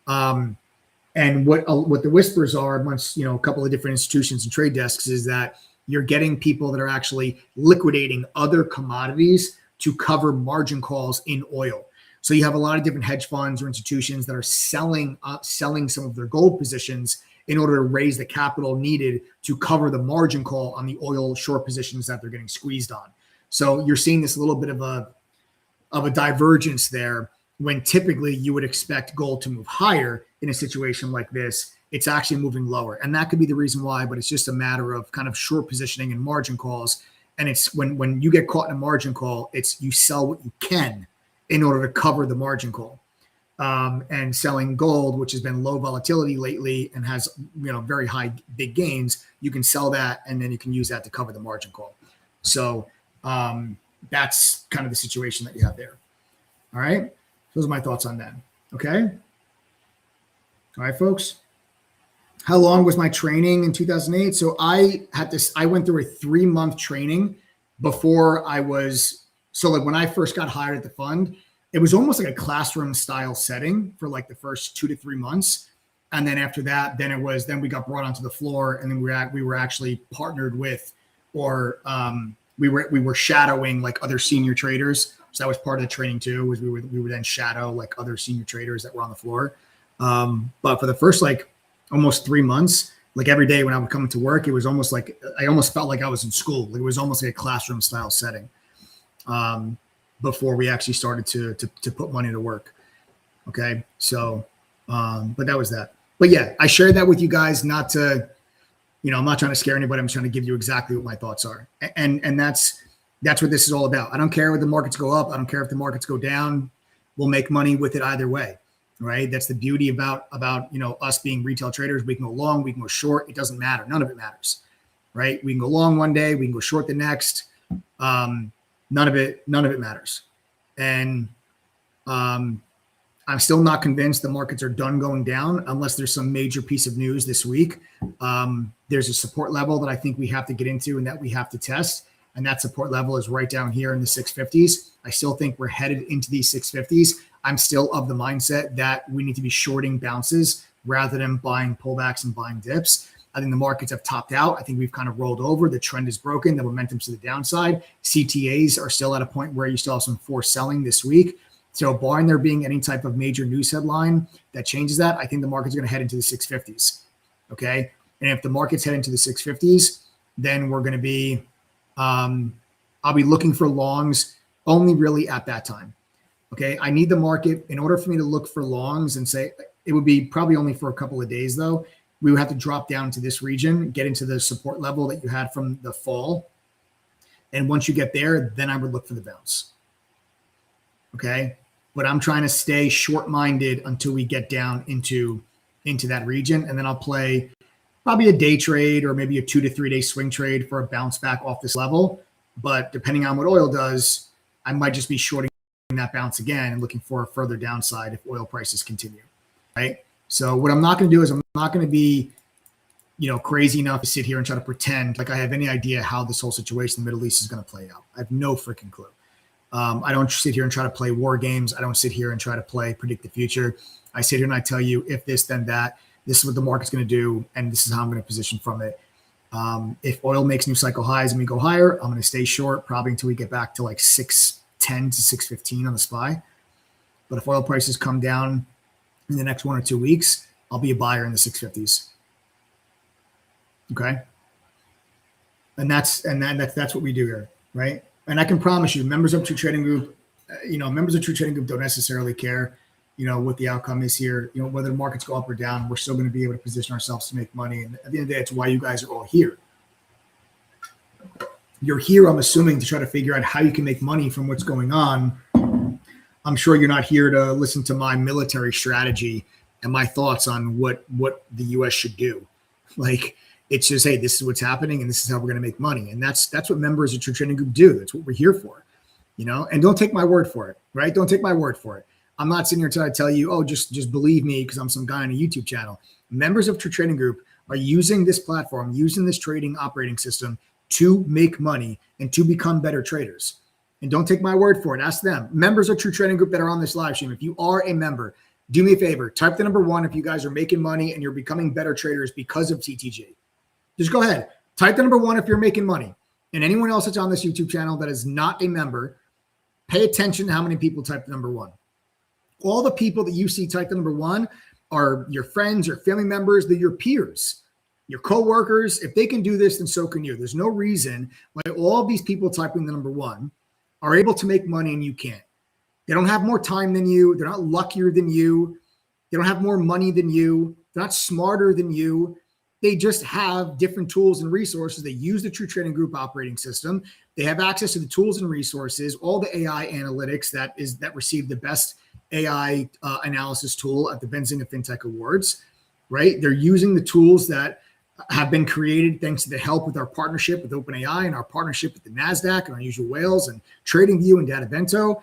And what the whispers are amongst a couple of different institutions and trade desks is that you're getting people that are actually liquidating other commodities to cover margin calls in oil. So you have a lot of different hedge funds or institutions that are selling some of their gold positions in order to raise the capital needed to cover the margin call on the oil short positions that they're getting squeezed on. So you're seeing this little bit of a divergence there, when typically you would expect gold to move higher in a situation like this. It's actually moving lower. And that could be the reason why, but it's just a matter of kind of short positioning and margin calls. And it's when you get caught in a margin call, it's you sell what you can in order to cover the margin call. And selling gold, which has been low volatility lately and has very high big gains, you can sell that and then you can use that to cover the margin call. So that's kind of the situation that you have there. All right. Those are my thoughts on that. Okay. All right, folks. How long was my training in 2008? So I went through a 3-month training before like when I first got hired at the fund, it was almost like a classroom style setting for like the first 2 to 3 months. And then after that, then we got brought onto the floor, and then we were actually partnered with, or we were shadowing like other senior traders. So that was part of the training too, was we would then shadow like other senior traders that were on the floor. But for the first like almost 3 months, like every day when I would come to work, it was almost like, I almost felt like I was in school. Like it was almost like a classroom style setting. Before we actually started to put money to work. Okay. So, but that was that. But yeah, I shared that with you guys, not to, I'm not trying to scare anybody. I'm trying to give you exactly what my thoughts are. And that's what this is all about. I don't care if the markets go up. I don't care if the markets go down. We'll make money with it either way. Right. That's the beauty about us being retail traders. We can go long, we can go short. It doesn't matter. None of it matters. Right. We can go long one day, we can go short the next. None of it matters. And I'm still not convinced the markets are done going down unless there's some major piece of news this week. There's a support level that I think we have to get into and that we have to test. And that support level is right down here in the 650s. I still think we're headed into these 650s. I'm still of the mindset that we need to be shorting bounces rather than buying pullbacks and buying dips. I think the markets have topped out. I think we've kind of rolled over. The trend is broken. The momentum's to the downside. CTAs are still at a point where you still have some forced selling this week. So barring there being any type of major news headline that changes that, I think the market's going to head into the 650s. Okay. And if the market's head into the 650s, then we're going to be, I'll be looking for longs only really at that time. Okay. I need the market in order for me to look for longs and say it would be probably only for a couple of days though. We would have to drop down to this region, get into the support level that you had from the fall. And once you get there, then I would look for the bounce. Okay. But I'm trying to stay short-minded until we get down into that region. And then I'll play probably a day trade or maybe a 2 to 3 day swing trade for a bounce back off this level. But depending on what oil does, I might just be shorting that bounce again and looking for a further downside if oil prices continue, right? So what I'm not going to do is I'm not going to be, crazy enough to sit here and try to pretend like I have any idea how this whole situation in the Middle East is going to play out. I have no freaking clue. I don't sit here and try to play war games. I don't sit here and try to predict the future. I sit here and I tell you, if this, then that. This is what the market's going to do, and this is how I'm going to position from it. If oil makes new cycle highs and we go higher, I'm going to stay short probably until we get back to like 610 to 615 on the SPY. But if oil prices come down in the next 1 or 2 weeks, I'll be a buyer in the 650s. Okay, and that's what we do here, right? And I can promise you, members of True Trading Group, don't necessarily care, what the outcome is here. Whether the markets go up or down, we're still going to be able to position ourselves to make money. And at the end of the day, it's why you guys are all here. You're here, I'm assuming, to try to figure out how you can make money from what's going on. I'm sure you're not here to listen to my military strategy and my thoughts on what the U.S. should do. Like, it's just, hey, this is what's happening, and this is how we're going to make money. And that's what members of True Trading Group do. That's what we're here for, And don't take my word for it, right? Don't take my word for it. I'm not sitting here trying to tell you, oh, just believe me because I'm some guy on a YouTube channel. Members of True Trading Group are using this platform, using this trading operating system to make money and to become better traders. And don't take my word for it. Ask them. Members of True Trading Group that are on this live stream, if you are a member, do me a favor. Type the number 1 if you guys are making money and you're becoming better traders because of TTG. Just go ahead. Type the number 1 if you're making money. And anyone else that's on this YouTube channel that is not a member, pay attention to how many people type the number 1. All the people that you see type the number 1 are your friends, your family members, they're your peers, your coworkers. If they can do this, then so can you. There's no reason why all of these people typing the number 1 are able to make money and you can't. They don't have more time than you. They're not luckier than you. They don't have more money than you. They're not smarter than you. They just have different tools and resources. They use the True Trading Group operating system. They have access to the tools and resources, all the AI analytics that receive the best AI analysis tool at the Benzinga FinTech Awards, right? They're using the tools that have been created thanks to the help with our partnership with OpenAI and our partnership with the NASDAQ and Unusual Whales and TradingView and DataVento.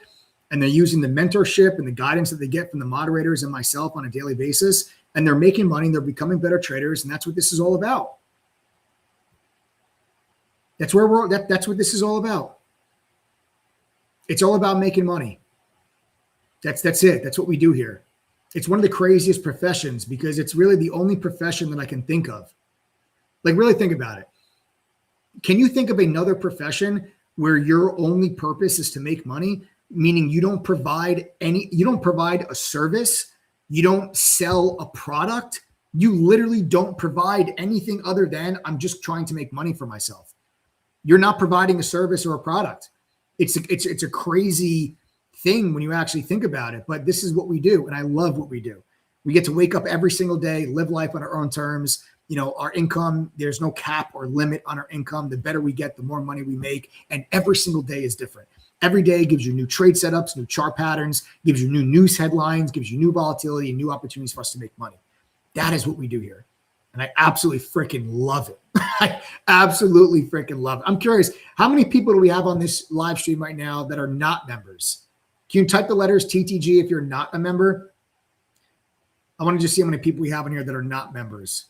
And they're using the mentorship and the guidance that they get from the moderators and myself on a daily basis. And they're making money. They're becoming better traders. And that's what this is all about. That's what this is all about. It's all about making money. That's it. That's what we do here. It's one of the craziest professions because it's really the only profession that I can think of. Like, really think about it. Can you think of another profession where your only purpose is to make money? Meaning you don't provide a service. You don't sell a product. You literally don't provide anything other than I'm just trying to make money for myself. You're not providing a service or a product. It's a crazy thing when you actually think about it, but this is what we do. And I love what we do. We get to wake up every single day, live life on our own terms. Our income, there's no cap or limit on our income. The better we get, the more money we make. And every single day is different. Every day gives you new trade setups, new chart patterns, gives you new news headlines, gives you new volatility and new opportunities for us to make money. That is what we do here. And I absolutely freaking love it. I absolutely freaking love it. I'm curious, how many people do we have on this live stream right now that are not members? Can you type the letters TTG if you're not a member? I want to just see how many people we have in here that are not members.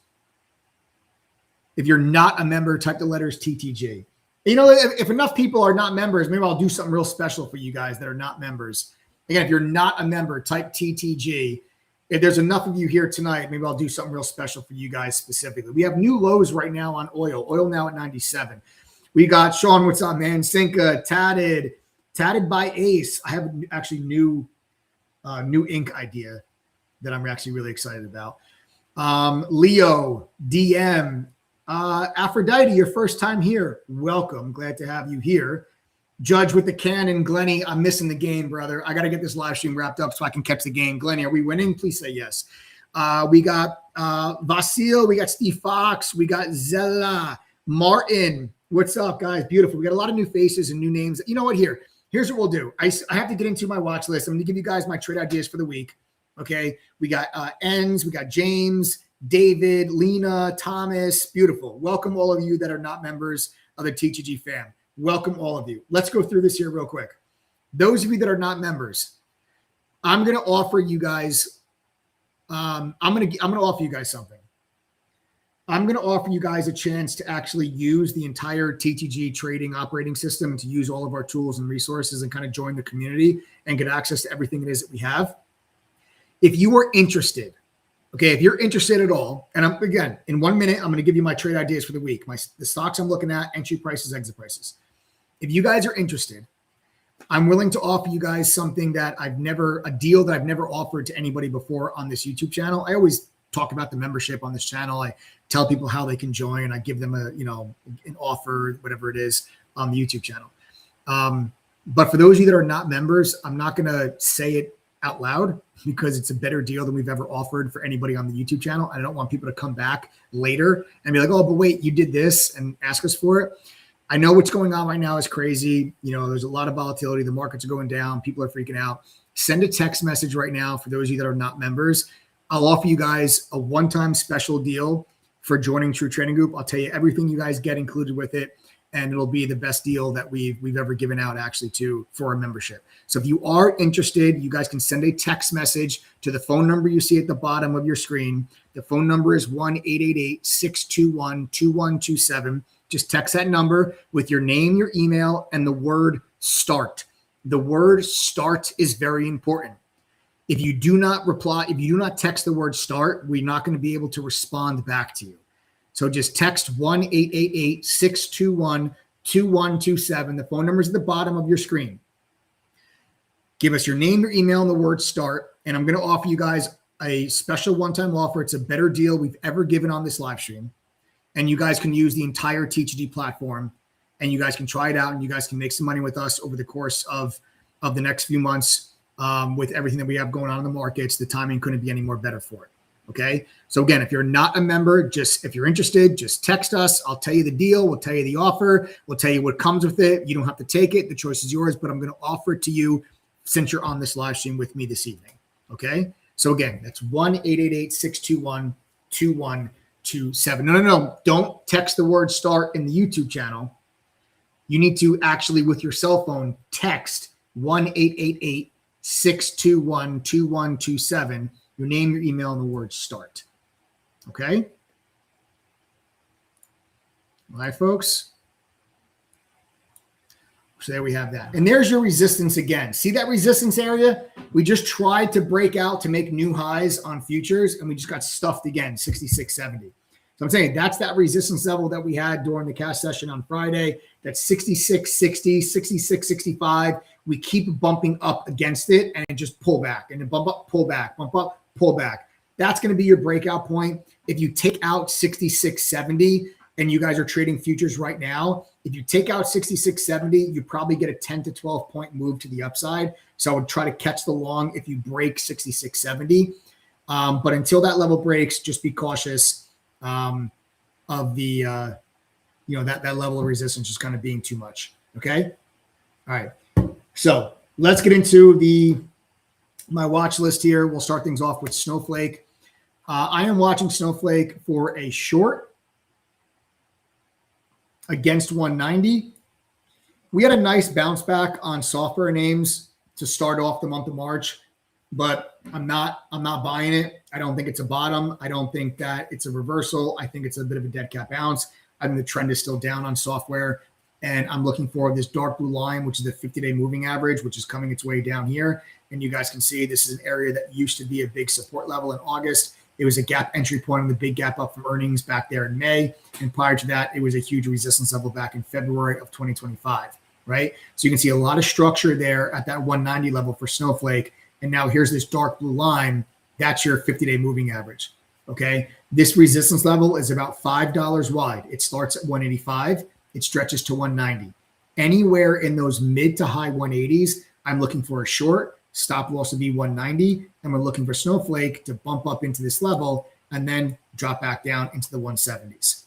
If you're not a member, type the letters TTG. If enough people are not members, maybe I'll do something real special for you guys that are not members. Again, if you're not a member, type TTG. If there's enough of you here tonight, maybe I'll do something real special for you guys specifically. We have new lows right now on oil. Oil now at 97. We got Sean, what's up, man? Sinka, Tatted by Ace. I have actually new ink idea that I'm actually really excited about. Leo, DM, Aphrodite, your first time here. Welcome. Glad to have you here. Judge with the cannon, Glenny, I'm missing the game, brother. I got to get this live stream wrapped up so I can catch the game. Glenny, are we winning? Please say yes. We got Vasil, we got Steve Fox, we got Zella, Martin. What's up, guys? Beautiful. We got a lot of new faces and new names. You know what? Here's what we'll do. I have to get into my watch list. I'm going to give you guys my trade ideas for the week. Okay. We got Enns, we got James, David, Lena, Thomas, beautiful. Welcome all of you that are not members of the TTG fam. Welcome all of you. Let's go through this here real quick. Those of you that are not members, I'm going to offer you guys, I'm going to offer you guys something. I'm going to offer you guys a chance to actually use the entire TTG trading operating system and to use all of our tools and resources and kind of join the community and get access to everything it is that we have. If you are interested, okay, if you're interested at all, and again, in 1 minute, I'm going to give you my trade ideas for the week, the stocks I'm looking at, entry prices, exit prices. If you guys are interested, I'm willing to offer you guys something that a deal that I've never offered to anybody before on this YouTube channel. I always talk about the membership on this channel. I tell people how they can join. I give them an offer, whatever it is, on the YouTube channel. But for those of you that are not members, I'm not going to say it out loud because it's a better deal than we've ever offered for anybody on the YouTube channel. I don't want people to come back later and be like, oh, but wait, you did this, and ask us for it. I know what's going on right now is crazy. There's a lot of volatility. The markets are going down. People are freaking out. Send a text message right now for those of you that are not members. I'll offer you guys a one-time special deal for joining True Trading Group. I'll tell you everything you guys get included with it, and it'll be the best deal that we've ever given out actually for our membership. So if you are interested, you guys can send a text message to the phone number you see at the bottom of your screen. The phone number is 1-888-621-2127. Just text that number with your name, your email, and the word START. The word START is very important. If you do not reply, if you do not text the word START, we're not going to be able to respond back to you. So just text 1-888-621-2127. The phone number is at the bottom of your screen. Give us your name, your email, and the word START. And I'm going to offer you guys a special one-time offer. It's a better deal we've ever given on this live stream. And you guys can use the entire TTG platform, and you guys can try it out, and you guys can make some money with us over the course of the next few months. With everything that we have going on in the markets, the timing couldn't be any more better for it. Okay. So again, if you're not a member, if you're interested, just text us. I'll tell you the deal. We'll tell you the offer. We'll tell you what comes with it. You don't have to take it. The choice is yours, but I'm going to offer it to you since you're on this live stream with me this evening. Okay. So again, that's 1-888-621-2127. No. Don't text the word START in the YouTube channel. You need to actually, with your cell phone, text 1-888-621-2127, your name, your email, and the word START. Okay? All right, folks. So there we have that. And there's your resistance again. See that resistance area? We just tried to break out to make new highs on futures, and we just got stuffed again, 66.70. So I'm saying that's that resistance level that we had during the cash session on Friday. That's 66.60, 66.65. We keep bumping up against it and just pull back and then bump up, pull back, bump up, pull back. That's going to be your breakout point. If you take out 66.70 and you guys are trading futures right now, if you take out 66.70, you probably get a 10 to 12 point move to the upside. So I would try to catch the long if you break 66.70. But until that level breaks, just be cautious of the, that level of resistance just kind of being too much. Okay. All right. So let's get into my watch list here. We'll start things off with Snowflake. I am watching Snowflake for a short against 190. We had a nice bounce back on software names to start off the month of March, but I'm not buying it. I don't think it's a bottom. I don't think that it's a reversal. I think it's a bit of a dead cat bounce. I think the trend is still down on software, and I'm looking for this dark blue line, which is the 50-day moving average, which is coming its way down here. And you guys can see this is an area that used to be a big support level in August. It was a gap entry point on the big gap up from earnings back there in May. And prior to that, it was a huge resistance level back in February of 2025, right? So you can see a lot of structure there at that 190 level for Snowflake. And now here's this dark blue line. That's your 50-day moving average, okay? This resistance level is about $5 wide. It starts at 185. It stretches to 190. Anywhere in those mid to high 180s, I'm looking for a short. Stop will also be 190. And we're looking for Snowflake to bump up into this level and then drop back down into the 170s.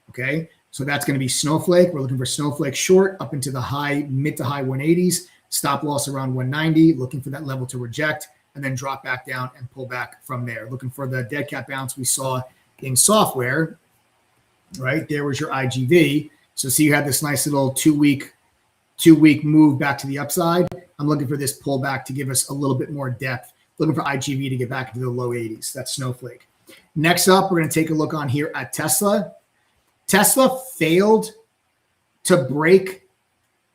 Okay. So that's going to be Snowflake. We're looking for Snowflake short up into the mid to high 180s. Stop loss around 190, looking for that level to reject and then drop back down and pull back from there. Looking for the dead cat bounce we saw in software, right? There was your IGV. So see, you had this nice little two-week move back to the upside. I'm looking for this pullback to give us a little bit more depth. Looking for IGV to get back into the low 80s. That's Snowflake. Next up, we're going to take a look on here at Tesla. Tesla failed to break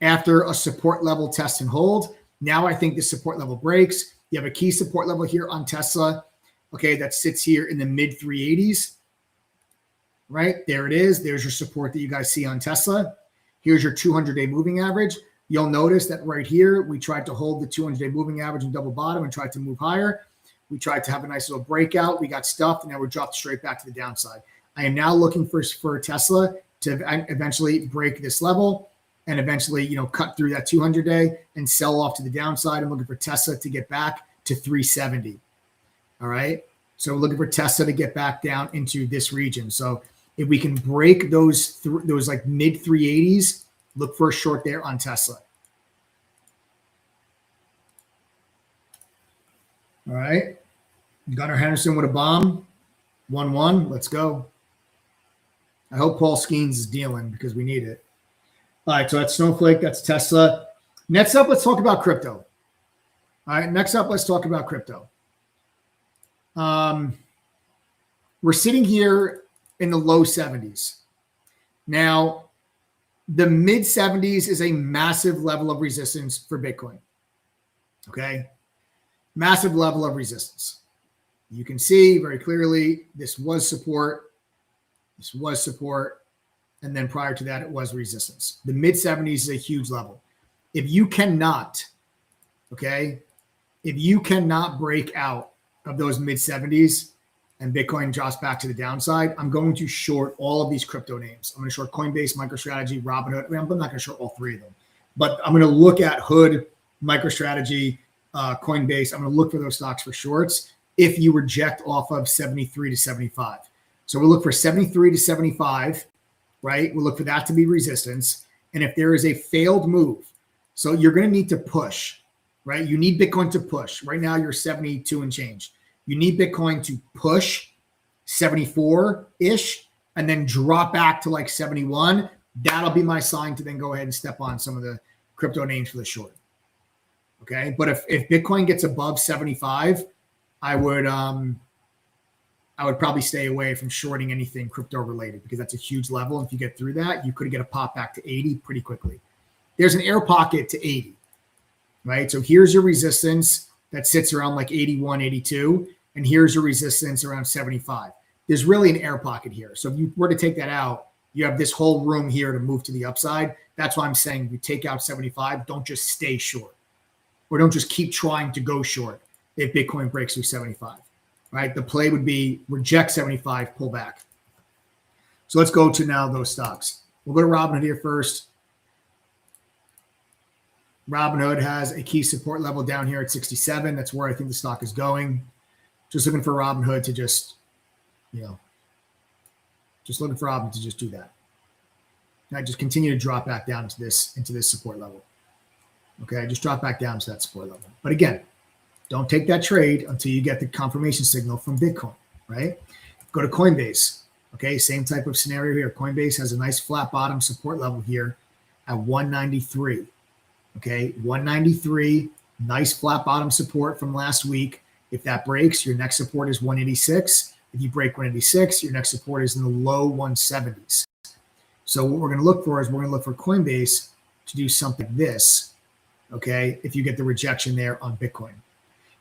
after a support level test and hold. Now I think the support level breaks. You have a key support level here on Tesla, okay, that sits here in the mid 380s, right? There it is. There's your support that you guys see on Tesla. Here's your 200-day moving average. You'll notice that right here, we tried to hold the 200-day moving average and double bottom and tried to move higher. We tried to have a nice little breakout. We got stuffed, and now we're dropped straight back to the downside. I am now looking for Tesla to eventually break this level and eventually, cut through that 200-day and sell off to the downside. I'm looking for Tesla to get back to 370. All right. So we're looking for Tesla to get back down into this region. So if we can break those like mid 380s, look for a short there on Tesla. All right. Gunnar Henderson with a bomb. 1-1. Let's go. I hope Paul Skeens is dealing because we need it. All right. So that's Snowflake. That's Tesla. Next up, let's talk about crypto. All right. Next up, let's talk about crypto. We're sitting here in the low 70s. Now, the mid 70s is a massive level of resistance for Bitcoin. Okay. Massive level of resistance. You can see very clearly this was support. This was support. And then prior to that, it was resistance. The mid 70s is a huge level. If you cannot break out of those mid 70s and Bitcoin drops back to the downside, I'm going to short all of these crypto names. I'm going to short Coinbase, MicroStrategy, Robinhood. I mean, I'm not going to short all three of them, but I'm going to look at Hood, MicroStrategy, Coinbase. I'm going to look for those stocks for shorts if you reject off of 73 to 75. So we'll look for 73 to 75, right? We'll look for that to be resistance. And if there is a failed move, so you're going to need to push, right? You need Bitcoin to push. Right now you're 72 and change. You need Bitcoin to push 74-ish and then drop back to like 71. That'll be my sign to then go ahead and step on some of the crypto names for the short. Okay. But if Bitcoin gets above 75, I would probably stay away from shorting anything crypto related because that's a huge level. And if you get through that, you could get a pop back to 80 pretty quickly. There's an air pocket to 80, right? So here's your resistance that sits around like 81, 82. And here's your resistance around 75. There's really an air pocket here. So if you were to take that out, you have this whole room here to move to the upside. That's why I'm saying if you take out 75, don't just stay short or don't just keep trying to go short if Bitcoin breaks through 75, right? The play would be reject 75, pull back. So let's go to now those stocks. We'll go to Robinhood here first. Robinhood has a key support level down here at 67. That's where I think the stock is going. Just looking for Robinhood to just looking for Robinhood to just do that. Now just continue to drop back down into this support level. Okay, just drop back down to that support level. But again, don't take that trade until you get the confirmation signal from Bitcoin, right? Go to Coinbase. Okay, same type of scenario here. Coinbase has a nice flat bottom support level here at 193. Okay, 193, nice flat bottom support from last week. If that breaks, your next support is 186. If you break 186, your next support is in the low 170s. So what we're going to look for is we're going to look for Coinbase to do something like this, okay, if you get the rejection there on Bitcoin.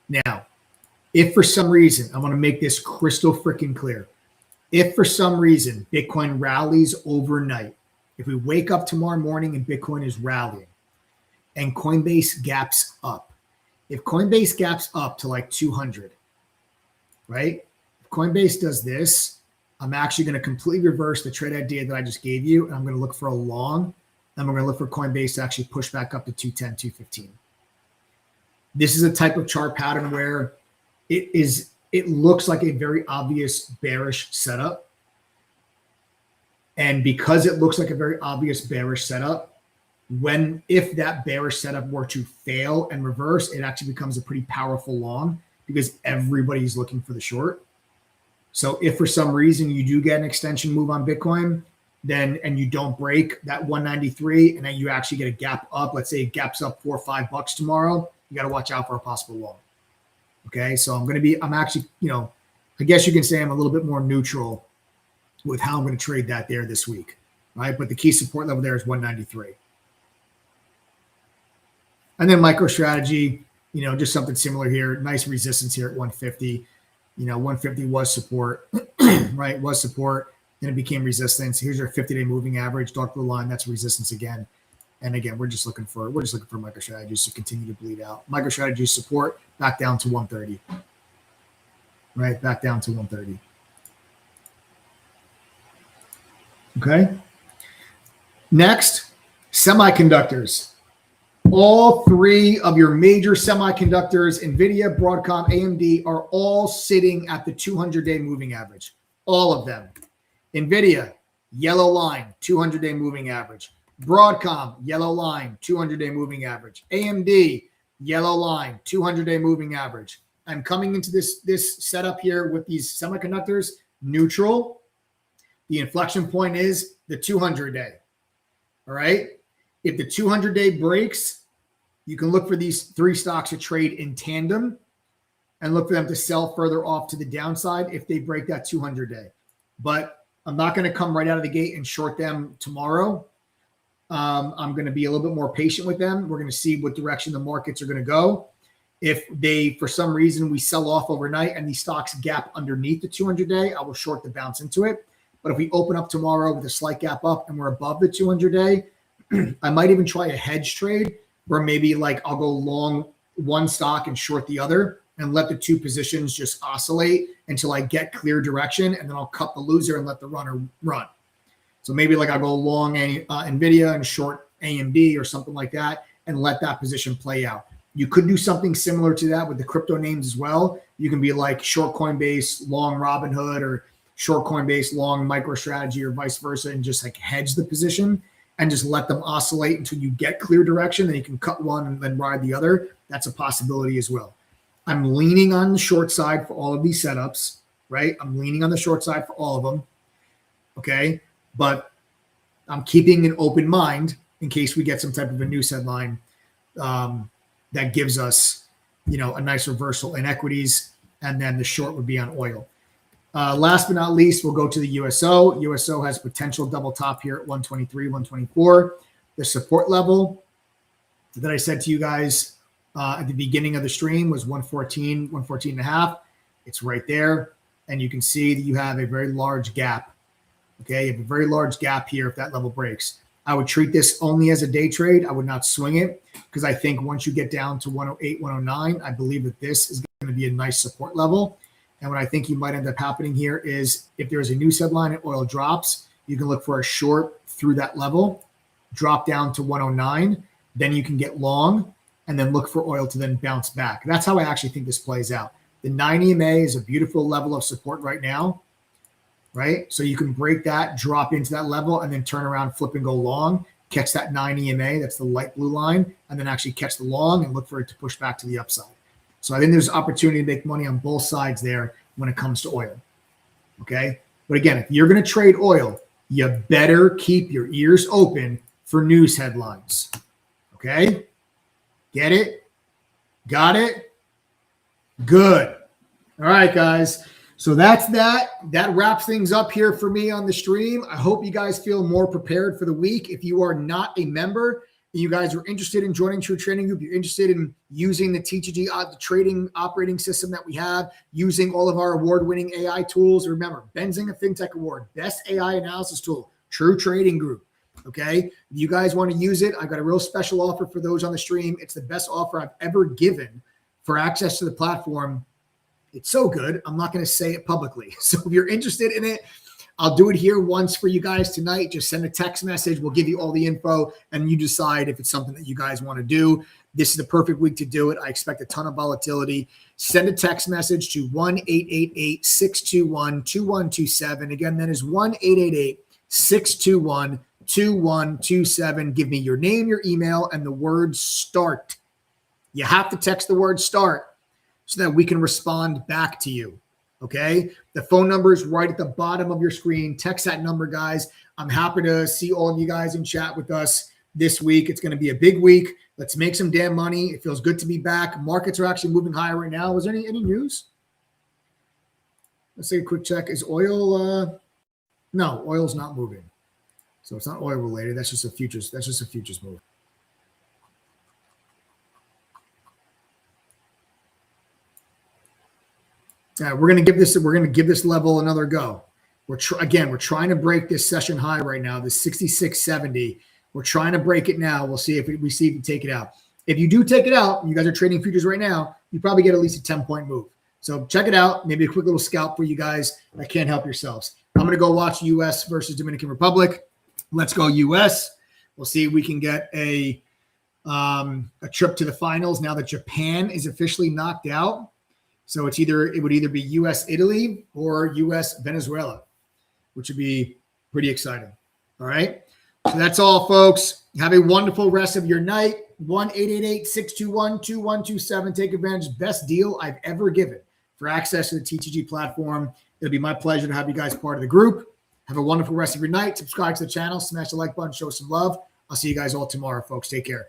Now, if for some reason, I want to make this crystal freaking clear. If for some reason Bitcoin rallies overnight, if we wake up tomorrow morning and Bitcoin is rallying and Coinbase gaps up, if Coinbase gaps up to like 200, right? If Coinbase does this, I'm actually going to completely reverse the trade idea that I just gave you. And I'm going to look for a long, and we're going to look for Coinbase to actually push back up to 210, 215. This is a type of chart pattern where it looks like a very obvious bearish setup. And because it looks like a very obvious bearish setup, if that bearish setup were to fail and reverse, it actually becomes a pretty powerful long because everybody's looking for the short. So if for some reason you do get an extension move on Bitcoin, then and you don't break that 193 and then you actually get a gap up, let's say it gaps up $4 or $5 tomorrow, you got to watch out for a possible long. Okay. So I'm actually, I guess you can say I'm a little bit more neutral with how I'm going to trade that there this week. Right. But the key support level there is 193. And then MicroStrategy, just something similar here. Nice resistance here at 150. 150 was support, right? Was support. Then it became resistance. Here's our 50-day moving average, dark blue line. That's resistance again. And again, we're just looking for MicroStrategies to continue to bleed out. MicroStrategy support back down to 130. Right, back down to 130. Okay. Next, semiconductors. All three of your major semiconductors, NVIDIA, Broadcom, AMD, are all sitting at the 200-day moving average. All of them. NVIDIA, yellow line, 200-day moving average. Broadcom, yellow line, 200-day moving average. AMD, yellow line, 200-day moving average. I'm coming into this setup here with these semiconductors neutral. The inflection point is the 200-day. All right. If the 200-day breaks, you can look for these three stocks to trade in tandem and look for them to sell further off to the downside if they break that 200-day. But I'm not going to come right out of the gate and short them tomorrow. I'm going to be a little bit more patient with them. We're going to see what direction the markets are going to go. If they, for some reason, we sell off overnight and these stocks gap underneath the 200-day, I will short the bounce into it. But if we open up tomorrow with a slight gap up and we're above the 200-day, I might even try a hedge trade where maybe like I'll go long one stock and short the other and let the two positions just oscillate until I get clear direction, and then I'll cut the loser and let the runner run. So maybe like I'll go long NVIDIA and short AMD or something like that and let that position play out. You could do something similar to that with the crypto names as well. You can be like short Coinbase, long Robinhood, or short Coinbase, long MicroStrategy, or vice versa, and just like hedge the position and just let them oscillate until you get clear direction. Then you can cut one and then ride the other. That's a possibility as well. I'm leaning on the short side for all of these setups, right? I'm leaning on the short side for all of them. Okay. But I'm keeping an open mind in case we get some type of a news headline that gives us, a nice reversal in equities. And then the short would be on oil. Last but not least, we'll go to the USO. USO has potential double top here at 123, 124. The support level that I said to you guys at the beginning of the stream was 114, 114 and a half. It's right there. And you can see that you have a very large gap. Okay, you have a very large gap here if that level breaks. I would treat this only as a day trade. I would not swing it because I think once you get down to 108, 109, I believe that this is going to be a nice support level. And what I think you might end up happening here is if there's a news headline and oil drops, you can look for a short through that level, drop down to 109, then you can get long and then look for oil to then bounce back. That's how I actually think this plays out. The 9 EMA is a beautiful level of support right now, right? So you can break that, drop into that level, and then turn around, flip and go long, catch that 9 EMA, that's the light blue line, and then actually catch the long and look for it to push back to the upside. So I think there's opportunity to make money on both sides there when it comes to oil. Okay. But again, if you're going to trade oil, you better keep your ears open for news headlines. Okay. Get it? Got it? Good. All right, guys. So that's that. That wraps things up here for me on the stream. I hope you guys feel more prepared for the week. If you are not a member, you guys are interested in joining True Trading Group, you're interested in using the TGG the trading operating system that we have, using all of our award-winning AI tools. Remember, Benzinga FinTech Award, best AI analysis tool, True Trading Group. Okay. If you guys want to use it, I've got a real special offer for those on the stream. It's the best offer I've ever given for access to the platform. It's so good. I'm not going to say it publicly. So if you're interested in it, I'll do it here once for you guys tonight. Just send a text message. We'll give you all the info and you decide if it's something that you guys want to do. This is the perfect week to do it. I expect a ton of volatility. Send a text message to 1-888-621-2127. Again, that is 1-888-621-2127. Give me your name, your email, and the word START. You have to text the word START so that we can respond back to you. Okay. The phone number is right at the bottom of your screen. Text that number, guys. I'm happy to see all of you guys in chat with us this week. It's going to be a big week. Let's make some damn money. It feels good to be back. Markets are actually moving higher right now. Was there any news? Let's take a quick check. Is oil? No, oil's not moving. So it's not oil related. That's just a futures. That's just a futures move. We're going to give this level another go. We're trying to break this session high right now, this 66.70. We're trying to break it now. We'll see if we take it out. If you do take it out, and you guys are trading futures right now, you probably get at least a 10-point move. So check it out. Maybe a quick little scalp for you guys that can't help yourselves. I'm going to go watch U.S. versus Dominican Republic. Let's go U.S. We'll see if we can get a trip to the finals now that Japan is officially knocked out. So it would either be U.S.-Italy or U.S.-Venezuela, which would be pretty exciting. All right. So that's all, folks. Have a wonderful rest of your night. 1-888-621-2127. Take advantage. Best deal I've ever given for access to the TTG platform. It'll be my pleasure to have you guys part of the group. Have a wonderful rest of your night. Subscribe to the channel. Smash the like button. Show some love. I'll see you guys all tomorrow, folks. Take care.